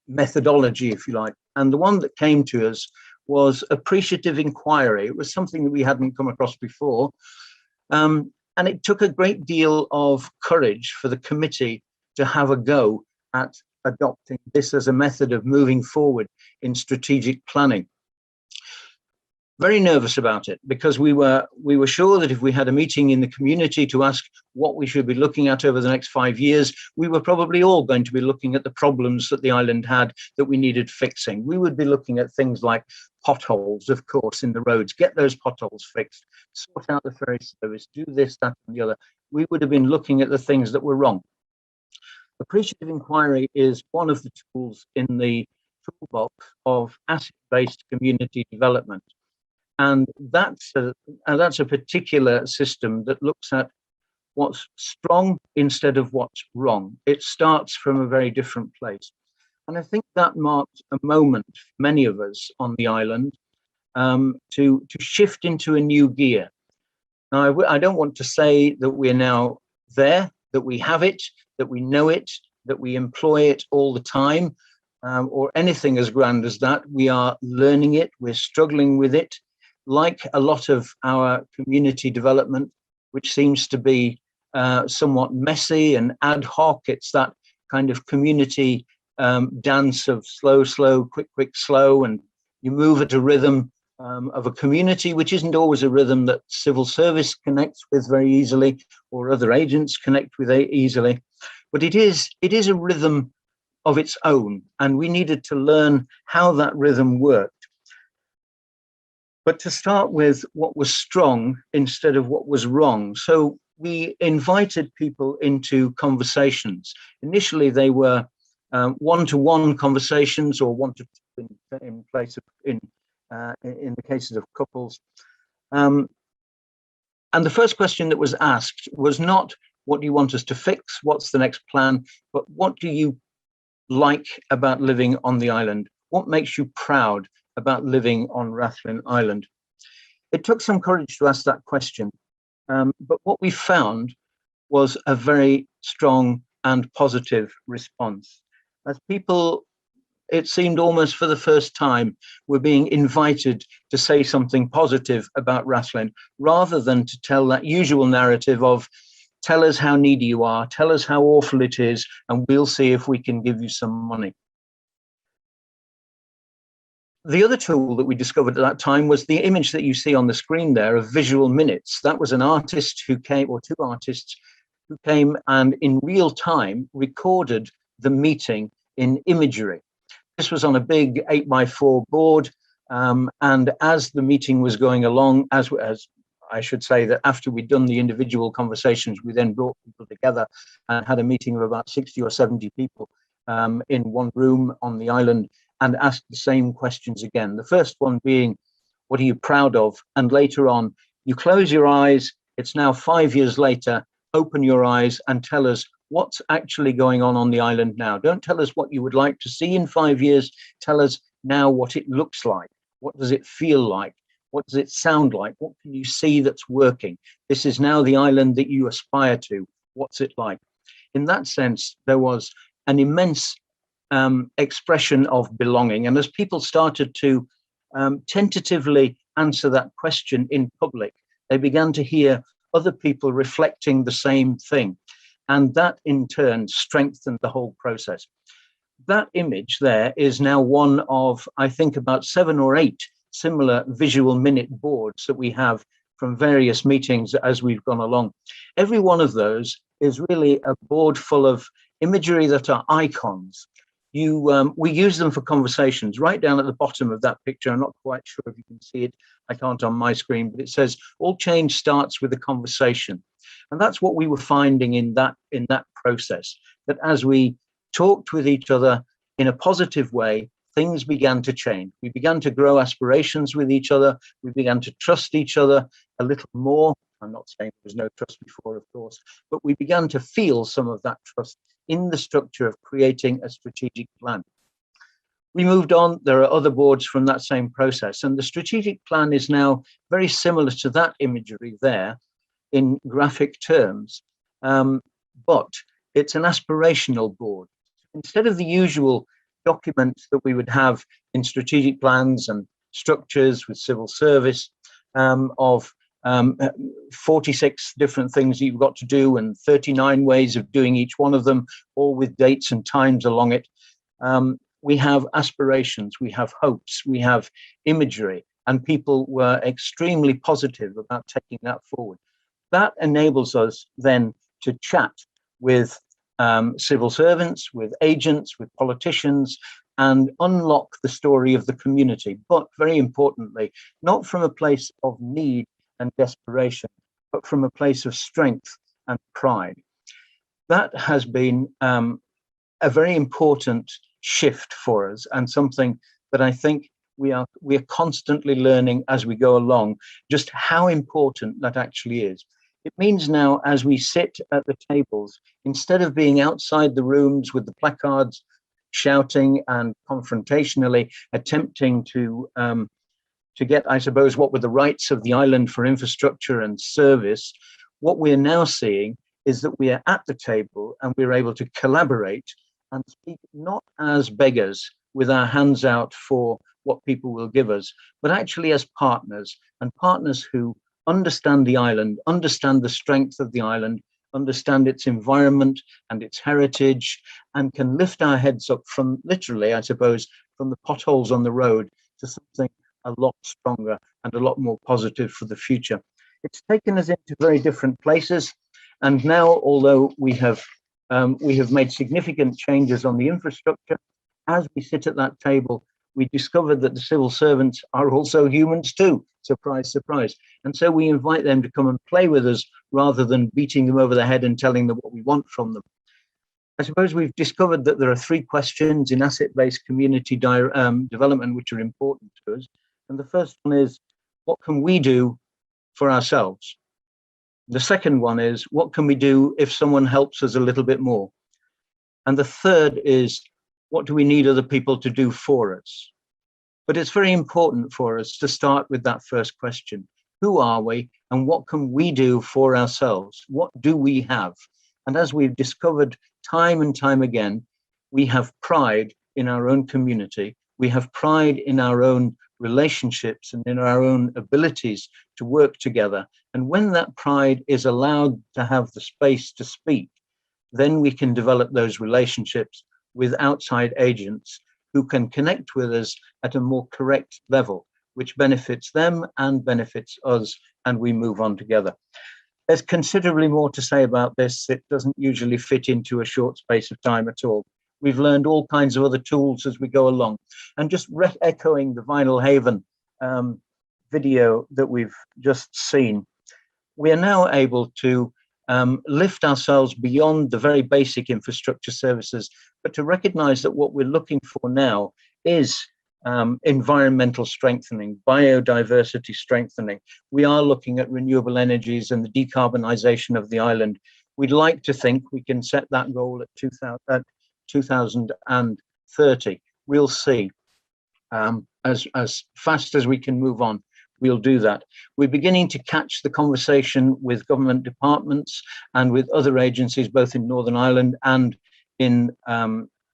methodology, if you like. And the one that came to us was Appreciative Inquiry. It was something that we hadn't come across before. And it took a great deal of courage for the committee to have a go at adopting this as a method of moving forward in strategic planning. Very nervous about it, because we were sure that if we had a meeting in the community to ask what we should be looking at over the next 5 years, we were probably all going to be looking at the problems that the island had that we needed fixing. We would be looking at things like potholes, of course, in the roads, get those potholes fixed, sort out the ferry service, do this, that, and the other. We would have been looking at the things that were wrong. Appreciative Inquiry is one of the tools in the toolbox of asset-based community development. And that's a particular system that looks at what's strong instead of what's wrong. It starts from a very different place. And I think that marked a moment for many of us on the island to shift into a new gear. Now, I don't want to say that we're now there, that we have it, that we know it, that we employ it all the time, or anything as grand as that. We are learning it, we're struggling with it. Like a lot of our community development, which seems to be somewhat messy and ad hoc. It's that kind of community dance of slow, slow, quick, quick, slow, and you move at a rhythm of a community, which isn't always a rhythm that civil service connects with very easily, or other agents connect with easily. But it is a rhythm of its own, and we needed to learn how that rhythm worked. But to start with what was strong instead of what was wrong. So we invited people into conversations. Initially, they were one-to-one conversations, or one-to-two in the cases of couples. And the first question that was asked was not, what do you want us to fix? What's the next plan? But what do you like about living on the island? What makes you proud about living on Rathlin Island? It took some courage to ask that question, but what we found was a very strong and positive response. As people it seemed almost for the first time, we're being invited to say something positive about Rathlin, rather than to tell that usual narrative of, tell us how needy you are, tell us how awful it is, and we'll see if we can give you some money. The other tool that we discovered at that time was the image that you see on the screen there of visual minutes. That was an artist who came, or two artists who came and in real time recorded the meeting in imagery. This was on a big 8x4 board. And as the meeting was going along, as I should say that after we'd done the individual conversations, we then brought people together and had a meeting of about 60 or 70 people in one room on the island, and asked the same questions again. The first one being, what are you proud of? And later on, you close your eyes, it's now 5 years later, open your eyes and tell us what's actually going on the island now. Don't tell us what you would like to see in 5 years, tell us now what it looks like. What does it feel like? What does it sound like? What can you see that's working? This is now the island that you aspire to. What's it like? In that sense, there was an immense expression of belonging. And as people started to tentatively answer that question in public, they began to hear other people reflecting the same thing. And that in turn strengthened the whole process. That image there is now one of, I think, about 7 or 8 similar visual minute boards that we have from various meetings as we've gone along. Every one of those is really a board full of imagery that are icons. We use them for conversations. Right down at the bottom of that picture, I'm not quite sure if you can see it, I can't on my screen, but it says, all change starts with a conversation. And that's what we were finding in that process, that as we talked with each other in a positive way, things began to change. We began to grow aspirations with each other. We began to trust each other a little more. I'm not saying there was no trust before, of course, but we began to feel some of that trust in the structure of creating a strategic plan. We moved on. There are other boards from that same process. And the strategic plan is now very similar to that imagery there in graphic terms, but it's an aspirational board. Instead of the usual documents that we would have in strategic plans and structures with civil service of 46 different things you've got to do and 39 ways of doing each one of them, all with dates and times along it. We have aspirations, we have hopes, we have imagery, and people were extremely positive about taking that forward. That enables us then to chat with civil servants, with agents, with politicians, and unlock the story of the community. But very importantly, not from a place of need and desperation, but from a place of strength and pride. That has been a very important shift for us, and something that I think we are constantly learning as we go along, just how important that actually is. It means now, as we sit at the tables, instead of being outside the rooms with the placards, shouting and confrontationally attempting to get, I suppose, what were the rights of the island for infrastructure and service, what we're now seeing is that we are at the table and we're able to collaborate and speak not as beggars with our hands out for what people will give us, but actually as partners, and partners who understand the island, understand the strength of the island, understand its environment and its heritage, and can lift our heads up from, literally, I suppose, from the potholes on the road to something a lot stronger and a lot more positive for the future. It's taken us into very different places. And now, although we have made significant changes on the infrastructure, as we sit at that table, we discovered that the civil servants are also humans too. Surprise, surprise. And so we invite them to come and play with us rather than beating them over the head and telling them what we want from them. I suppose we've discovered that there are 3 questions in asset-based community development which are important to us. And the first one is, what can we do for ourselves? The second one is, what can we do if someone helps us a little bit more? And the third is, what do we need other people to do for us? But it's very important for us to start with that first question. Who are we and what can we do for ourselves? What do we have? And as we've discovered time and time again, we have pride in our own community. We have pride in our own relationships and in our own abilities to work together. And when that pride is allowed to have the space to speak, then we can develop those relationships with outside agents who can connect with us at a more correct level, which benefits them and benefits us, and we move on together. There's considerably more to say about this. It doesn't usually fit into a short space of time at all. We've learned all kinds of other tools as we go along. And just echoing the Vinalhaven video that we've just seen, we are now able to lift ourselves beyond the very basic infrastructure services, but to recognize that what we're looking for now is environmental strengthening, biodiversity strengthening. We are looking at renewable energies and the decarbonization of the island. We'd like to think we can set that goal at 2030. We'll see. As fast as we can move on, we'll do that. We're beginning to catch the conversation with government departments and with other agencies, both in Northern Ireland and in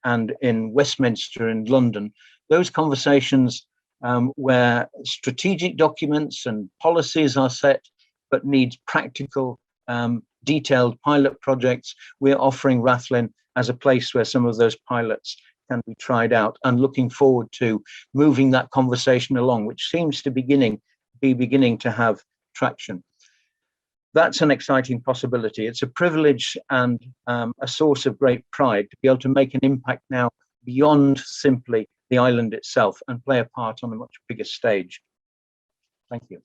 Westminster in London. Those conversations where strategic documents and policies are set, but needs practical, detailed pilot projects. We're offering Rathlin as a place where some of those pilots can be tried out, and looking forward to moving that conversation along, which seems to be beginning to have traction. That's an exciting possibility. It's a privilege and a source of great pride to be able to make an impact now beyond simply the island itself and play a part on a much bigger stage. Thank you.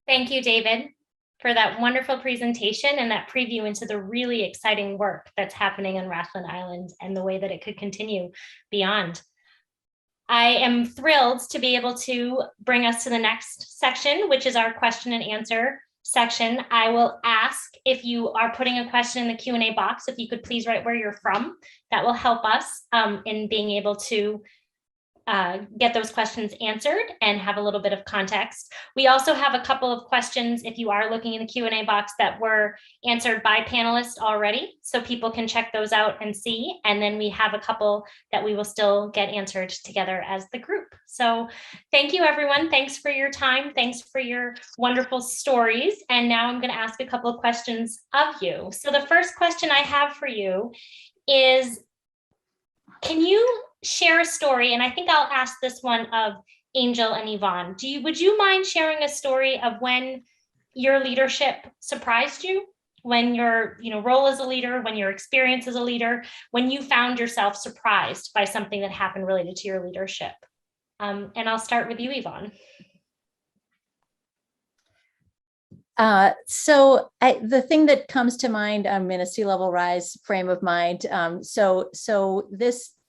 Thank you, David, for that wonderful presentation and that preview into the really exciting work that's happening on Rathlin Island and the way that it could continue beyond. I am thrilled to be able to bring us to the next section, which is our question and answer section. I will ask, if you are putting a question in the Q&A box, if you could please write where you're from. That will help us in being able to get those questions answered and have a little bit of context. We also have a couple of questions, if you are looking in the Q&A box, that were answered by panelists already, so people can check those out and see. And then we have a couple that we will still get answered together as the group. So thank you, everyone. Thanks for your time. Thanks for your wonderful stories. And now I'm going to ask a couple of questions of you. So the first question I have for you is, can you share a story? And I think I'll ask this one of Angel and Yvonne. Would you mind sharing a story of when your leadership surprised you? When your role as a leader, when your experience as a leader, when you found yourself surprised by something that happened related to your leadership? And I'll start with you, Yvonne. So the thing that comes to mind, I'm in a sea level rise frame of mind.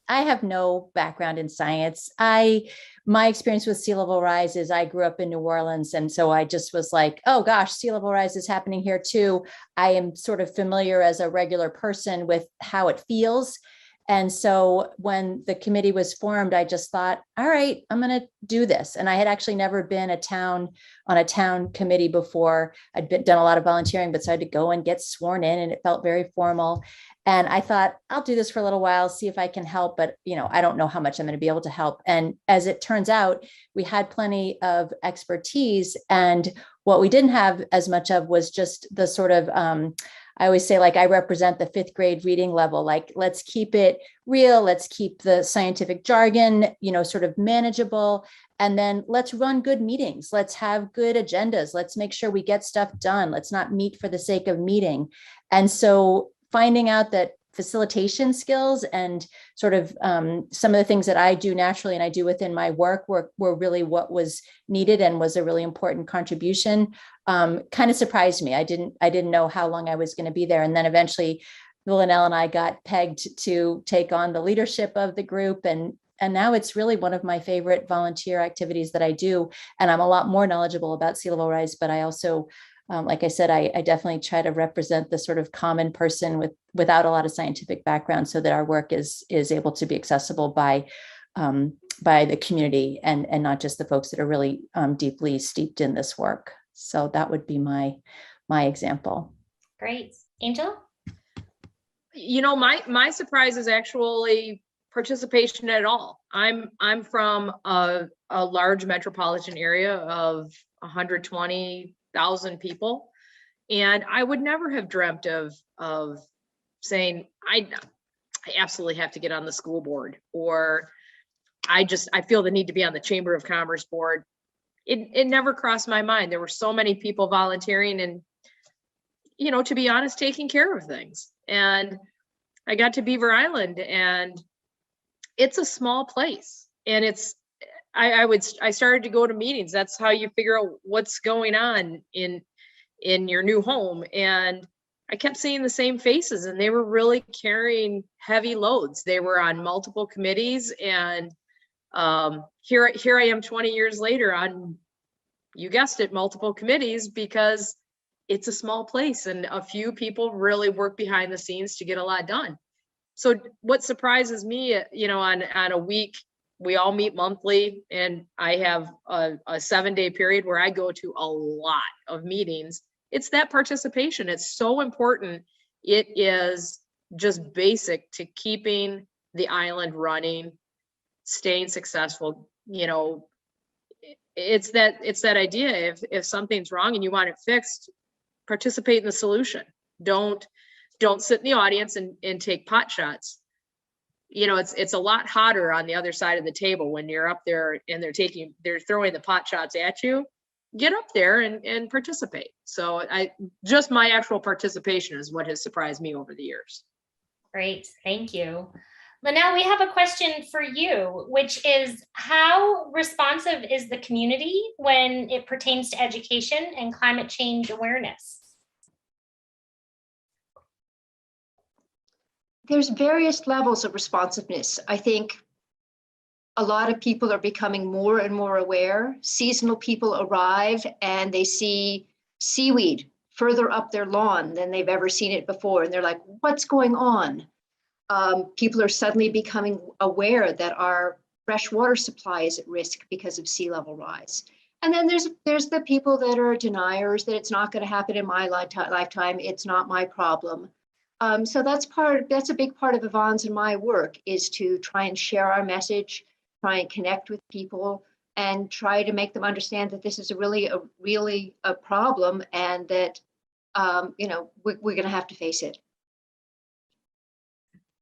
I have no background in science. My experience with sea level rise is I grew up in New Orleans. And so I just was like, oh gosh, sea level rise is happening here too. I am sort of familiar as a regular person with how it feels. And so when the committee was formed, I just thought, all right, I'm going to do this. And I had actually never been on a town committee before. I'd done a lot of volunteering, but so I had to go and get sworn in, and it felt very formal. And I thought, I'll do this for a little while, see if I can help, but I don't know how much I'm going to be able to help. And as it turns out, we had plenty of expertise. And what we didn't have as much of was just the sort of, I always say, like, I represent the 5th grade reading level. Like, let's keep it real. Let's keep the scientific jargon, sort of manageable. And then let's run good meetings. Let's have good agendas. Let's make sure we get stuff done. Let's not meet for the sake of meeting. And so finding out that facilitation skills and sort of some of the things that I do naturally and I do within my work were really what was needed and was a really important contribution. Kind of surprised me. I didn't know how long I was going to be there. And then eventually Linnell and I got pegged to take on the leadership of the group. And now it's really one of my favorite volunteer activities that I do. And I'm a lot more knowledgeable about sea level rise, but I also, like I said, I definitely try to represent the sort of common person without a lot of scientific background, so that our work is able to be accessible by the community and not just the folks that are really deeply steeped in this work. So that would be my example. Great. Angel? My surprise is actually participation at all. I'm from a large metropolitan area of 120,000 people, and I would never have dreamt of saying I absolutely have to get on the school board, or I feel the need to be on the Chamber of Commerce board. It never crossed my mind. There were so many people volunteering and, to be honest, taking care of things. And I got to Beaver Island, and it's a small place, and I started to go to meetings. That's how you figure out what's going on in your new home. And I kept seeing the same faces, and they were really carrying heavy loads. They were on multiple committees, and here I am 20 years later on, you guessed it, multiple committees, because it's a small place and a few people really work behind the scenes to get a lot done. So what surprises me, on a week, we all meet monthly, and I have a 7-day period where I go to a lot of meetings. It's that participation. It's so important. It is just basic to keeping the island running, staying successful. It's that idea. If something's wrong and you want it fixed, participate in the solution. Don't sit in the audience and take pot shots. It's a lot hotter on the other side of the table when you're up there and they're throwing the pot shots at you. Get up there and participate. So my actual participation is what has surprised me over the years. Great, thank you. Linnell, we have a question for you, which is, how responsive is the community when it pertains to education and climate change awareness? There's various levels of responsiveness. I think a lot of people are becoming more and more aware. Seasonal people arrive and they see seaweed further up their lawn than they've ever seen it before. And they're like, what's going on? People are suddenly becoming aware that our fresh water supply is at risk because of sea level rise. And then there's the people that are deniers, that it's not going to happen in my lifetime. It's not my problem. So that's a big part of Yvonne's and my work, is to try and share our message, try and connect with people, and try to make them understand that this is really a problem, and that we're going to have to face it.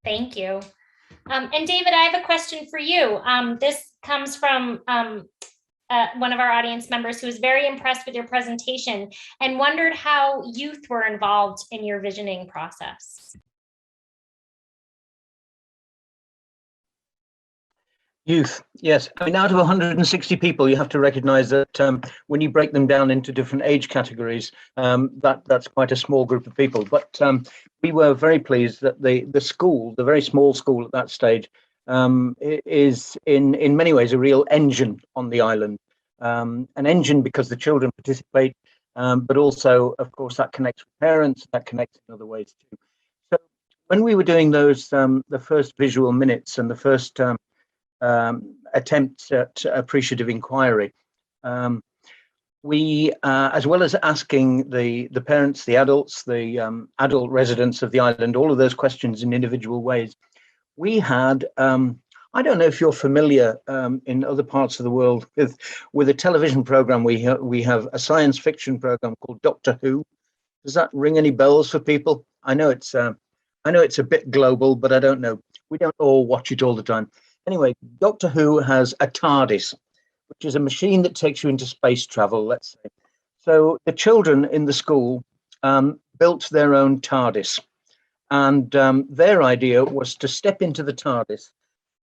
Thank you. And David, I have a question for you. This comes from one of our audience members who was very impressed with your presentation and wondered how youth were involved in your visioning process. Youth, yes. I mean, out of 160 people, you have to recognize that when you break them down into different age categories, that's quite a small group of people. But we were very pleased that the school, the very small school at that stage, is in many ways a real engine on the island. An engine because the children participate, but also, of course, that connects with parents, that connects in other ways too. So when we were doing those, the first visual minutes and the first attempt at appreciative inquiry, we, as well as asking the parents, the adults, the adult residents of the island, all of those questions in individual ways, we had, I don't know if you're familiar in other parts of the world with a television program. We have a science fiction program called Doctor Who. Does that ring any bells for people? I know it's a bit global, but I don't know. We don't all watch it all the time. Anyway, Doctor Who has a TARDIS, which is a machine that takes you into space travel, let's say. So the children in the school built their own TARDIS, and their idea was to step into the TARDIS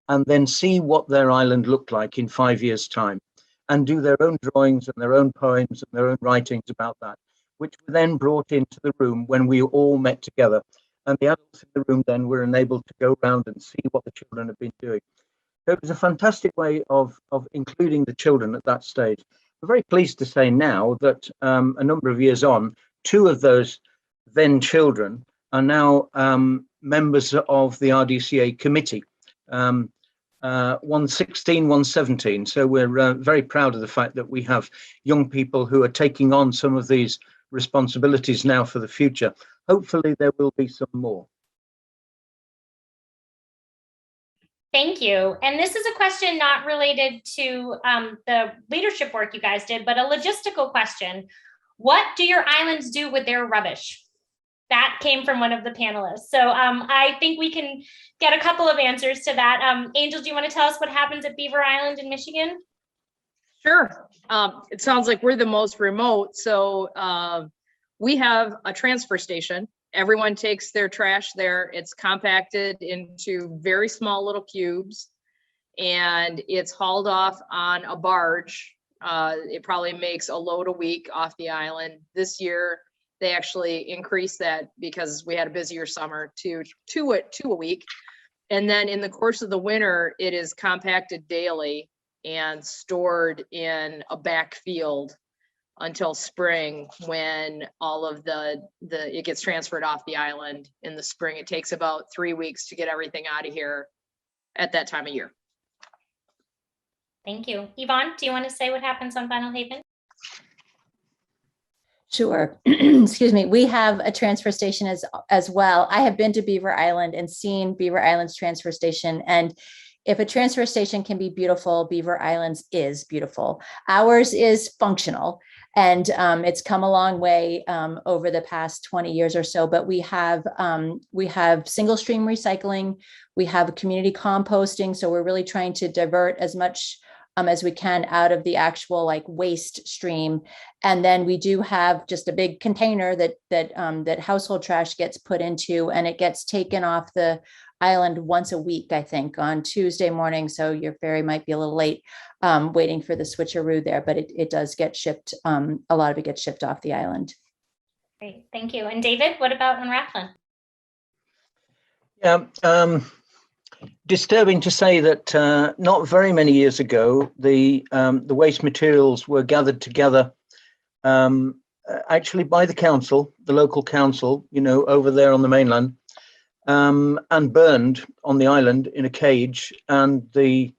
and then see what their island looked like in 5 years' time, and do their own drawings and their own poems and their own writings about that, which were then brought into the room when we all met together. And the adults in the room then were enabled to go around and see what the children have been doing. So it was a fantastic way of including the children at that stage. We're very pleased to say now that a number of years on, 2 of those then children are now members of the RDCA committee. One 16, one 17. So we're very proud of the fact that we have young people who are taking on some of these responsibilities now for the future. Hopefully there will be some more. Thank you. And this is a question not related to the leadership work you guys did, but a logistical question. What do your islands do with their rubbish? That came from one of the panelists. So I think we can get a couple of answers to that. Angel, do you want to tell us what happens at Beaver Island in Michigan? Sure. It sounds like we're the most remote. So we have a transfer station. Everyone takes their trash there. It's compacted into very small little cubes and it's hauled off on a barge. It probably makes a load a week off the island. This year, they actually increased that because we had a busier summer to a week. And then in the course of the winter, it is compacted daily and stored in a back field until spring, when all of it gets transferred off the island in the spring. It takes about 3 weeks to get everything out of here at that time of year. Thank you. Yvonne, do you want to say what happens on Vinalhaven? Sure. Excuse me. We have a transfer station as well. I have been to Beaver Island and seen Beaver Island's transfer station. And if a transfer station can be beautiful, Beaver Island's is beautiful. Ours is functional. And it's come a long way over the past 20 years or so, but we have single stream recycling, we have community composting. So we're really trying to divert as much as we can out of the actual like waste stream. And then we do have just a big container that household trash gets put into, and it gets taken off the island once a week, I think, on Tuesday morning. So your ferry might be a little late waiting for the switcheroo there, but it does get shipped. A lot of it gets shipped off the island. Great, thank you. And David, what about on Rathlin? Yeah, disturbing to say that not very many years ago, the waste materials were gathered together actually by the council, the local council, over there on the mainland, and burned on the island in a cage, and the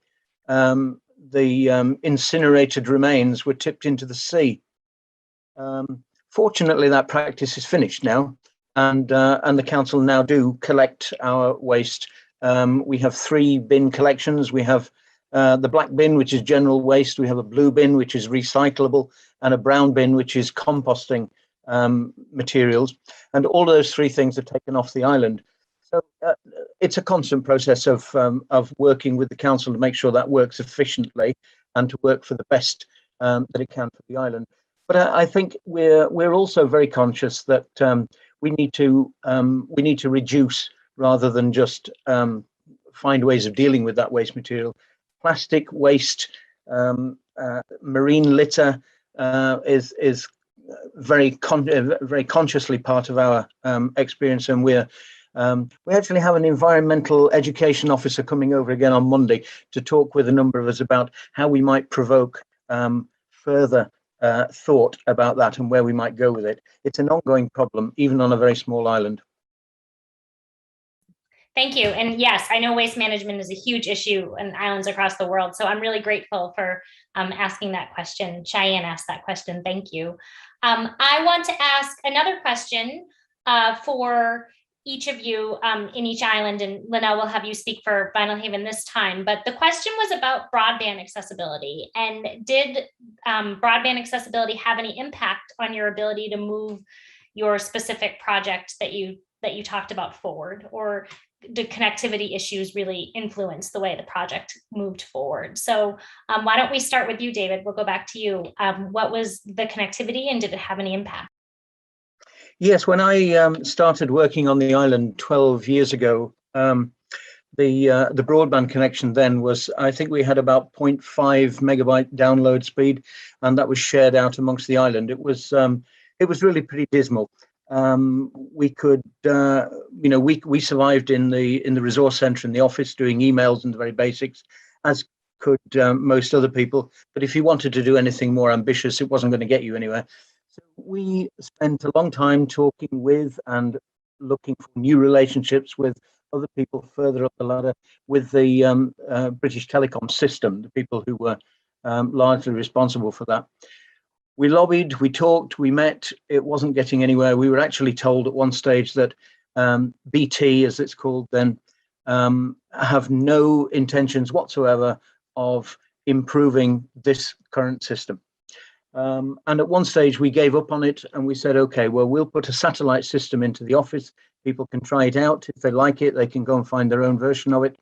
incinerated remains were tipped into the sea. Fortunately, that practice is finished now, and the council now do collect our waste. We have 3 bin collections. We have the black bin, which is general waste. We have a blue bin, which is recyclable, and a brown bin, which is composting materials. And all those 3 things are taken off the island. So it's a constant process of working with the council to make sure that works efficiently and to work for the best that it can for the island. But I think we're also very conscious that we need to reduce rather than just find ways of dealing with that waste material. Plastic waste, marine litter is very consciously part of our experience, and we actually have an environmental education officer coming over again on Monday to talk with a number of us about how we might provoke further thought about that and where we might go with it. It's an ongoing problem, even on a very small island. Thank you. And yes, I know waste management is a huge issue in islands across the world. So I'm really grateful for asking that question. Cheyenne asked that question. Thank you. I want to ask another question for each of you in each island, and Linnell will have you speak for Vinalhaven this time. But the question was about broadband accessibility. And did broadband accessibility have any impact on your ability to move your specific project that you talked about forward, or the connectivity issues really influence the way the project moved forward? So why don't we start with you, David? We'll go back to you. What was the connectivity, and did it have any impact? Yes, when I started working on the island 12 years ago, the broadband connection then was, I think we had about 0.5 megabyte download speed, and that was shared out amongst the island. It was really pretty dismal. We could, we survived in the resource center in the office doing emails and the very basics, as could most other people. But if you wanted to do anything more ambitious, it wasn't going to get you anywhere. So we spent a long time talking with and looking for new relationships with other people further up the ladder, with the British Telecom system, the people who were largely responsible for that. We lobbied, we talked, we met. It wasn't getting anywhere. We were actually told at one stage that BT, as it's called then, have no intentions whatsoever of improving this current system. And at one stage we gave up on it and we said, okay, well, we'll put a satellite system into the office. People can try it out. If they like it, they can go and find their own version of it.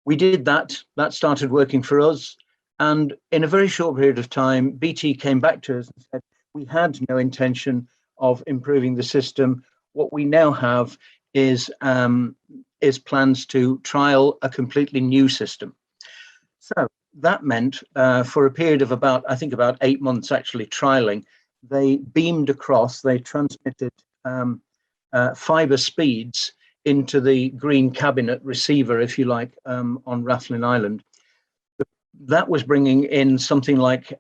We did that. That started working for us. And in a very short period of time, BT came back to us and said, we had no intention of improving the system. What we now have is plans to trial a completely new system. So that meant for a period of about 8 months actually trialing, they beamed across, they transmitted fiber speeds into the green cabinet receiver, if you like, on Rathlin Island. That was bringing in something like,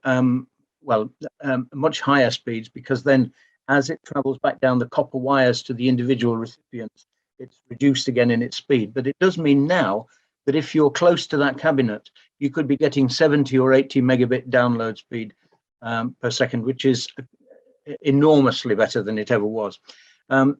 much higher speeds, because then as it travels back down the copper wires to the individual recipients, it's reduced again in its speed. But it does mean now that if you're close to that cabinet, you could be getting 70 or 80 megabit download speed per second, which is enormously better than it ever was.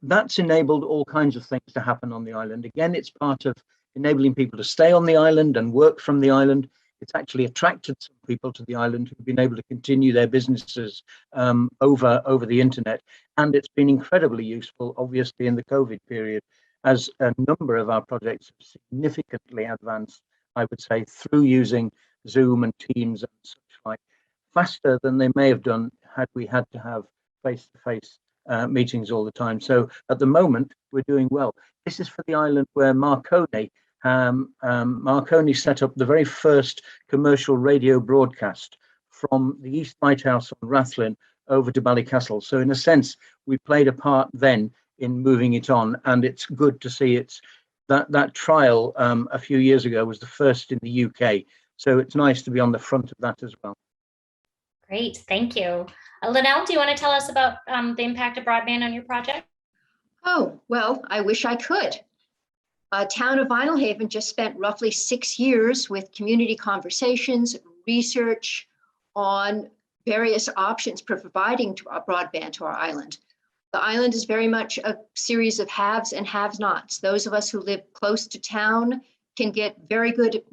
That's enabled all kinds of things to happen on the island. Again, it's part of enabling people to stay on the island and work from the island. It's actually attracted some people to the island who've been able to continue their businesses over the internet. And it's been incredibly useful, obviously, in the COVID period, as a number of our projects have significantly advanced, I would say, through using Zoom and Teams and such like, faster than they may have done had we had to have face-to-face meetings all the time. So at the moment, we're doing well. This is for the island where Marconi set up the very first commercial radio broadcast from the East Lighthouse on Rathlin over to Ballycastle. So in a sense, we played a part then in moving it on, and it's good to see that trial a few years ago was the first in the UK. So it's nice to be on the front of that as well. Great, thank you. Linnell, do you want to tell us about the impact of broadband on your project? Oh, well, I wish I could. Town of Vinalhaven just spent roughly 6 years with community conversations, research on various options for providing broadband to our island. The island is very much a series of haves and have-nots. Those of us who live close to town can get very good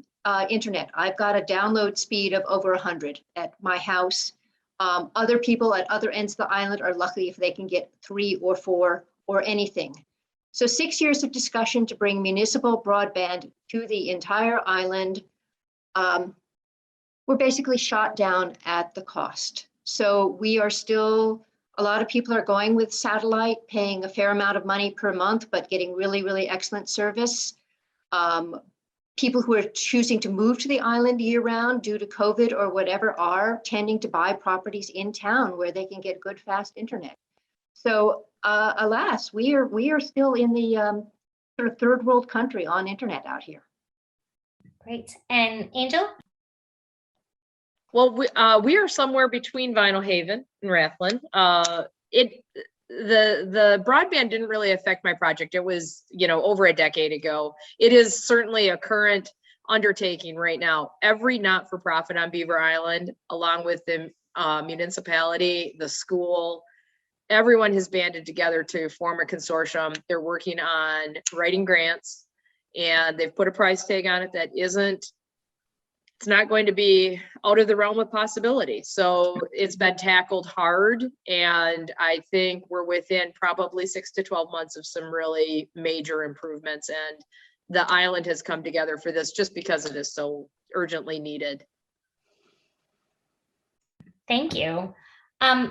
internet. I've got a download speed of over 100 at my house. Other people at other ends of the island are lucky if they can get 3 or 4 or anything. So 6 years of discussion to bring municipal broadband to the entire island were basically shot down at the cost. So we are still, a lot of people are going with satellite, paying a fair amount of money per month, but getting really, really excellent service. People who are choosing to move to the island year round due to COVID or whatever are tending to buy properties in town where they can get good, fast internet. So alas, we are still in the sort of third world country on internet out here. Great. And Angel? Well, we are somewhere between Vinalhaven and Rathlin. The broadband didn't really affect my project. It was, over a decade ago. It is certainly a current undertaking right now. Every not-for-profit on Beaver Island, along with the municipality, the school, everyone has banded together to form a consortium. They're working on writing grants, and they've put a price tag on it that it's not going to be out of the realm of possibility. So it's been tackled hard, and I think we're within probably 6 to 12 months of some really major improvements, and the island has come together for this just because it is so urgently needed. Thank you.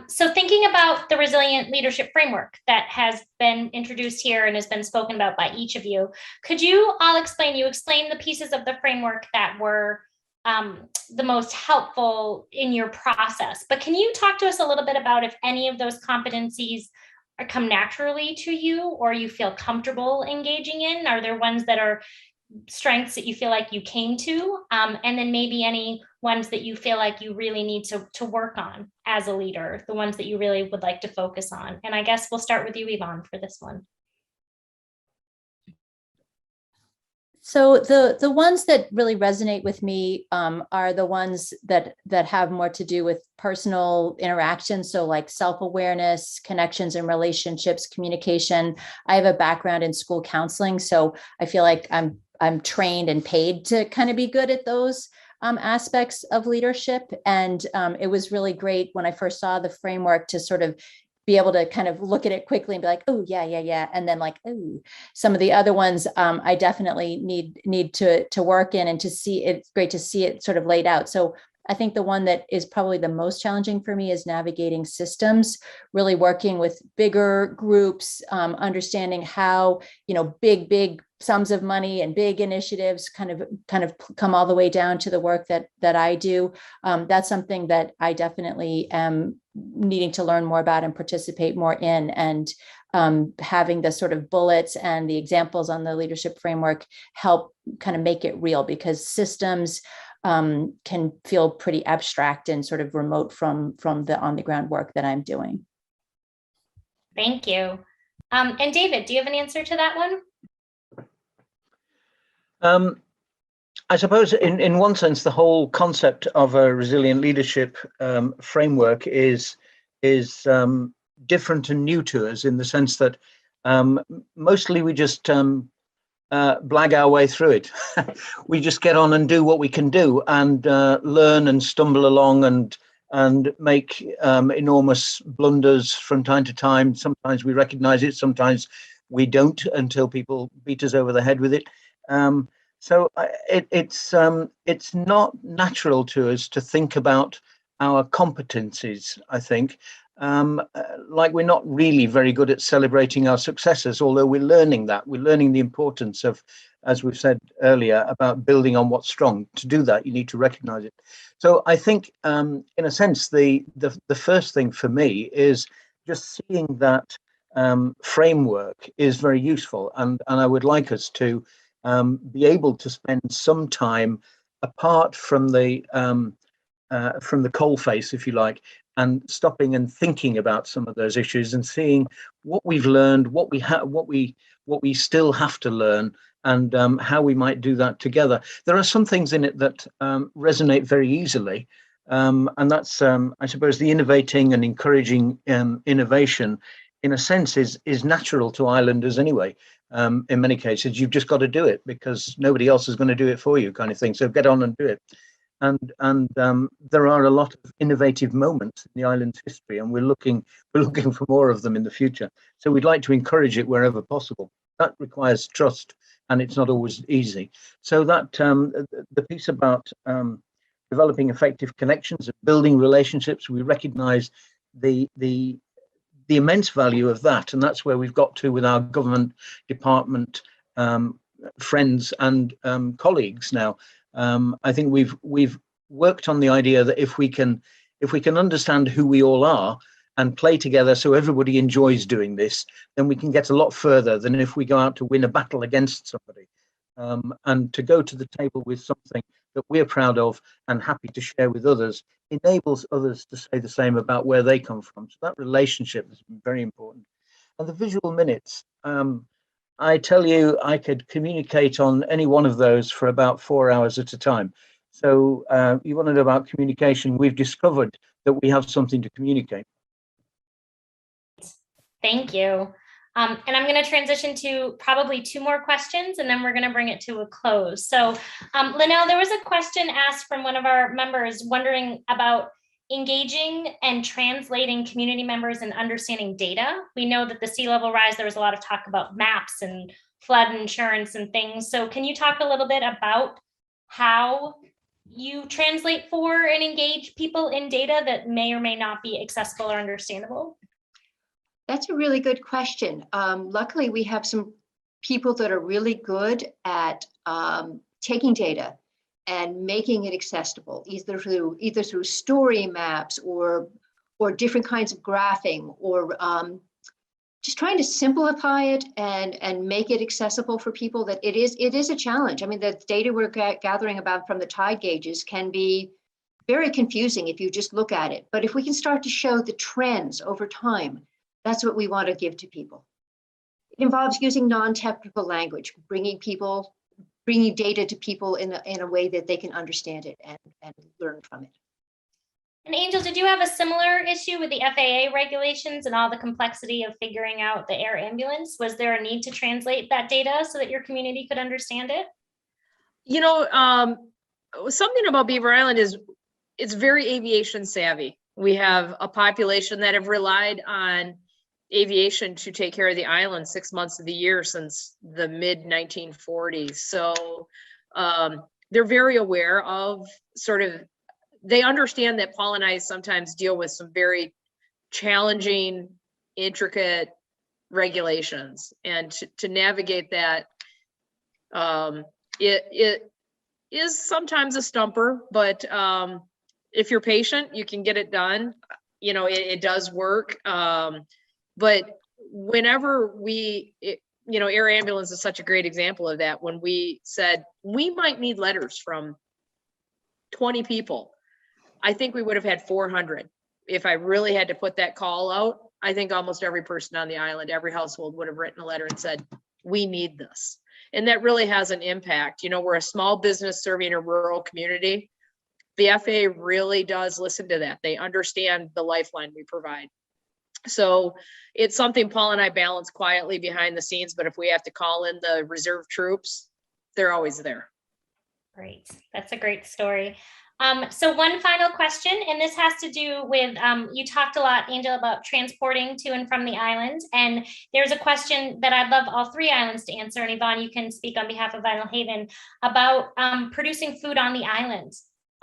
So thinking about the resilient leadership framework that has been introduced here and has been spoken about by each of you, could you all explain the pieces of the framework that were the most helpful in your process, but can you talk to us a little bit about if any of those competencies come naturally to you or you feel comfortable engaging in? Are there ones that are strengths that you feel like you came to, and then maybe any ones that you feel like you really need to work on as a leader, the ones that you really would like to focus on? And I guess we'll start with you, Yvonne, for this one. So the ones that really resonate with me are the ones that have more to do with personal interaction. So like self-awareness, connections and relationships, communication. I have a background in school counseling, so I feel like I'm trained and paid to kind of be good at those aspects of leadership. And it was really great when I first saw the framework to sort of be able to kind of look at it quickly and be like, oh yeah. And then like, oh, some of the other ones I definitely need to work in and to see. It's great to see it sort of laid out. So I think the one that is probably the most challenging for me is navigating systems, really working with bigger groups, understanding how, big sums of money and big initiatives kind of come all the way down to the work that I do. That's something that I definitely am needing to learn more about and participate more in, and having the sort of bullets and the examples on the leadership framework help kind of make it real, because systems can feel pretty abstract and sort of remote from the on the ground work that I'm doing. Thank you. And David, do you have an answer to that one? I suppose in one sense, the whole concept of a resilient leadership framework is different and new to us, in the sense that mostly we just blag our way through it. We just get on and do what we can do, and learn and stumble along and make enormous blunders from time to time. Sometimes we recognize it, sometimes we don't, until people beat us over the head with it. So it's not natural to us to think about our competencies, I think. Like, we're not really very good at celebrating our successes, although we're learning that. We're learning the importance of, as we've said earlier, about building on what's strong. To do that, you need to recognize it. So I think, in a sense, the first thing for me is just seeing that framework is very useful. And I would like us to be able to spend some time apart from the coalface, if you like, and stopping and thinking about some of those issues and seeing what we've learned, what we still have to learn, and how we might do that together. There are some things in it that resonate very easily, and that's, I suppose, the innovating and encouraging innovation, in a sense, is natural to islanders anyway. In many cases, you've just got to do it because nobody else is going to do it for you, kind of thing. So get on and do it. And there are a lot of innovative moments in the island's history, and we're looking for more of them in the future. So we'd like to encourage it wherever possible. That requires trust, and it's not always easy. So that the piece about developing effective connections and building relationships, we recognise the immense value of that, and that's where we've got to with our government department friends and colleagues now. I think we've worked on the idea that if we can understand who we all are and play together so everybody enjoys doing this, then we can get a lot further than if we go out to win a battle against somebody. And to go to the table with something that we're proud of and happy to share with others enables others to say the same about where they come from. So that relationship is very important. And the visual minutes, I tell you, I could communicate on any one of those for about 4 hours at a time. So you want to know about communication? We've discovered that we have something to communicate. Thank you. And I'm going to transition to probably 2 more questions, and then we're going to bring it to a close. So Linnell, there was a question asked from one of our members wondering about engaging and translating community members and understanding data. We know that the sea level rise, there was a lot of talk about maps and flood insurance and things. So can you talk a little bit about how you translate for and engage people in data that may or may not be accessible or understandable? That's a really good question. Luckily, we have some people that are really good at taking data and making it accessible, either through story maps or different kinds of graphing, or just trying to simplify it and make it accessible for people. That it is a challenge. I mean, the data we're gathering about from the tide gauges can be very confusing if you just look at it. But if we can start to show the trends over time, that's what we want to give to people. It involves using non-technical language, bringing people bringing data to people in a way that they can understand it and learn from it. And Angel, did you have a similar issue with the FAA regulations and all the complexity of figuring out the air ambulance? Was there a need to translate that data so that your community could understand it? You know, something about Beaver Island is it's very aviation savvy. We have a population that have relied on aviation to take care of the island 6 months of the year since the mid 1940s. So they're very aware of they understand that Paul and I sometimes deal with some very challenging, intricate regulations, and to navigate that, it is sometimes a stumper, but if you're patient, you can get it done. You know, it does work. But whenever you know, air ambulance is such a great example of that. When we said we might need letters from 20 people, I think we would have had 400. If I really had to put that call out, I think almost every person on the island, every household would have written a letter and said, we need this. And that really has an impact. You know, we're a small business serving a rural community. The FAA really does listen to that. They understand the lifeline we provide. So it's something Paul and I balance quietly behind the scenes, but if we have to call in the reserve troops, they're always there. Great. That's a great story. So one final question, and this has to do with, you talked a lot, Angel, about transporting to and from the island. And there's a question that I'd love all three islands to answer. And Yvonne, you can speak on behalf of Vinalhaven about producing food on the island.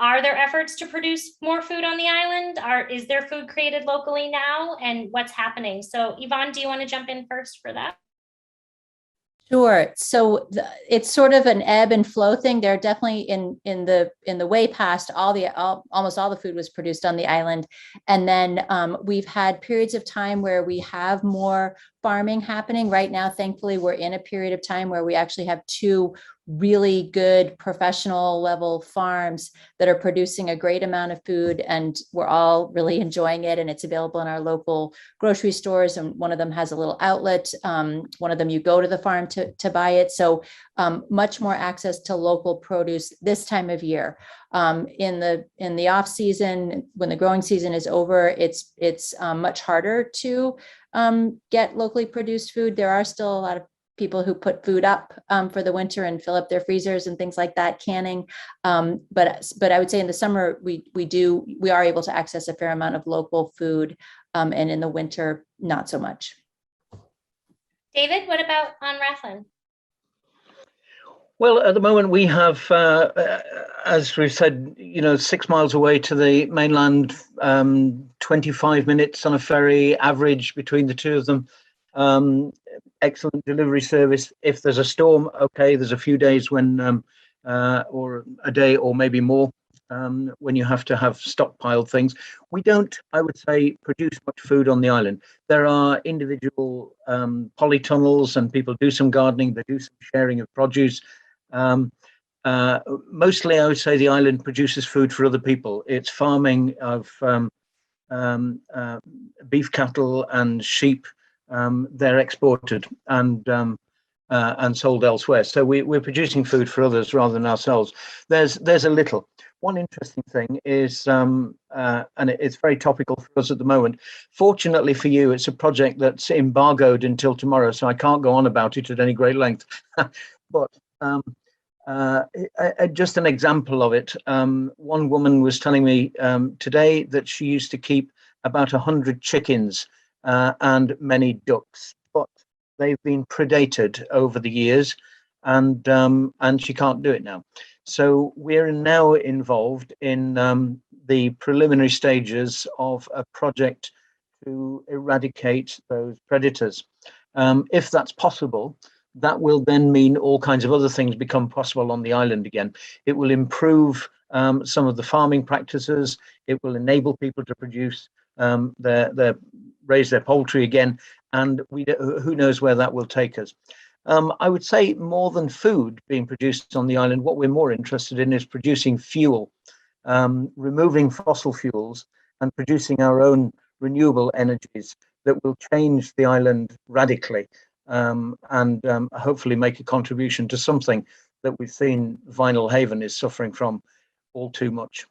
Are there efforts to produce more food on the island? Is there food created locally now, and what's happening? So Yvonne, do you want to jump in first for that? Sure. So it's sort of an ebb and flow thing. They're definitely in the way past almost all the food was produced on the island. And then we've had periods of time where we have more farming happening. Right now, thankfully, we're in a period of time where we actually have two really good professional level farms that are producing a great amount of food, and we're all really enjoying it, and it's available in our local grocery stores, and one of them has a little outlet. One of them you go to the farm to buy it. So much more access to local produce this time of year. In the off season, when the growing season is over, it's much harder to get locally produced food. There are still a lot of people who put food up for the winter and fill up their freezers and things like that, canning. But I would say in the summer, we are able to access a fair amount of local food, and in the winter, not so much. David, what about on Rathlin? Well, at the moment we have, as we've said, 6 miles away to the mainland, 25 minutes on a ferry average between the two of them. Excellent delivery service. If there's a storm, okay, there's a few days when, or a day or maybe more, when you have to have stockpiled things. We don't, I would say, produce much food on the island. There are individual polytunnels, and people do some gardening, they do some sharing of produce. Mostly, I would say the island produces food for other people. It's farming of beef cattle and sheep. They're exported and sold elsewhere. So we're producing food for others rather than ourselves. There's a little. One interesting thing is, and it's very topical for us at the moment. Fortunately for you, it's a project that's embargoed until tomorrow, so I can't go on about it at any great length. But just an example of it. One woman was telling me today that she used to keep about 100 chickens and many ducks, but they've been predated over the years, and she can't do it now. So we're now involved in the preliminary stages of a project to eradicate those predators. If that's possible, that will then mean all kinds of other things become possible on the island again. It will improve some of the farming practices. It will enable people to produce raise their poultry again, and who knows where that will take us. I would say more than food being produced on the island, what we're more interested in is producing fuel, removing fossil fuels and producing our own renewable energies that will change the island radically, and hopefully make a contribution to something that we've seen Vinalhaven is suffering from all too much.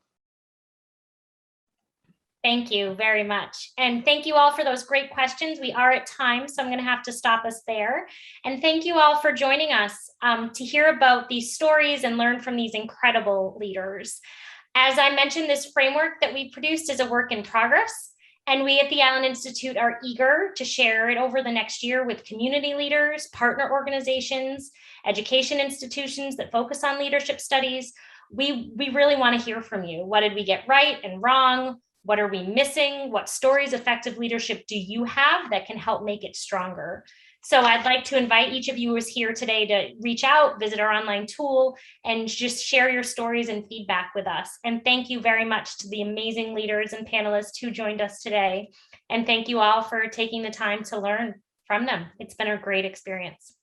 Thank you very much. And thank you all for those great questions. We are at time, so I'm going to have to stop us there. And thank you all for joining us to hear about these stories and learn from these incredible leaders. As I mentioned, this framework that we produced is a work in progress, and we at the Island Institute are eager to share it over the next year with community leaders, partner organizations, education institutions that focus on leadership studies. We really want to hear from you. What did we get right and wrong? What are we missing? What stories of effective leadership do you have that can help make it stronger? So I'd like to invite each of you who is here today to reach out, visit our online tool, and just share your stories and feedback with us. And thank you very much to the amazing leaders and panelists who joined us today. And thank you all for taking the time to learn from them. It's been a great experience.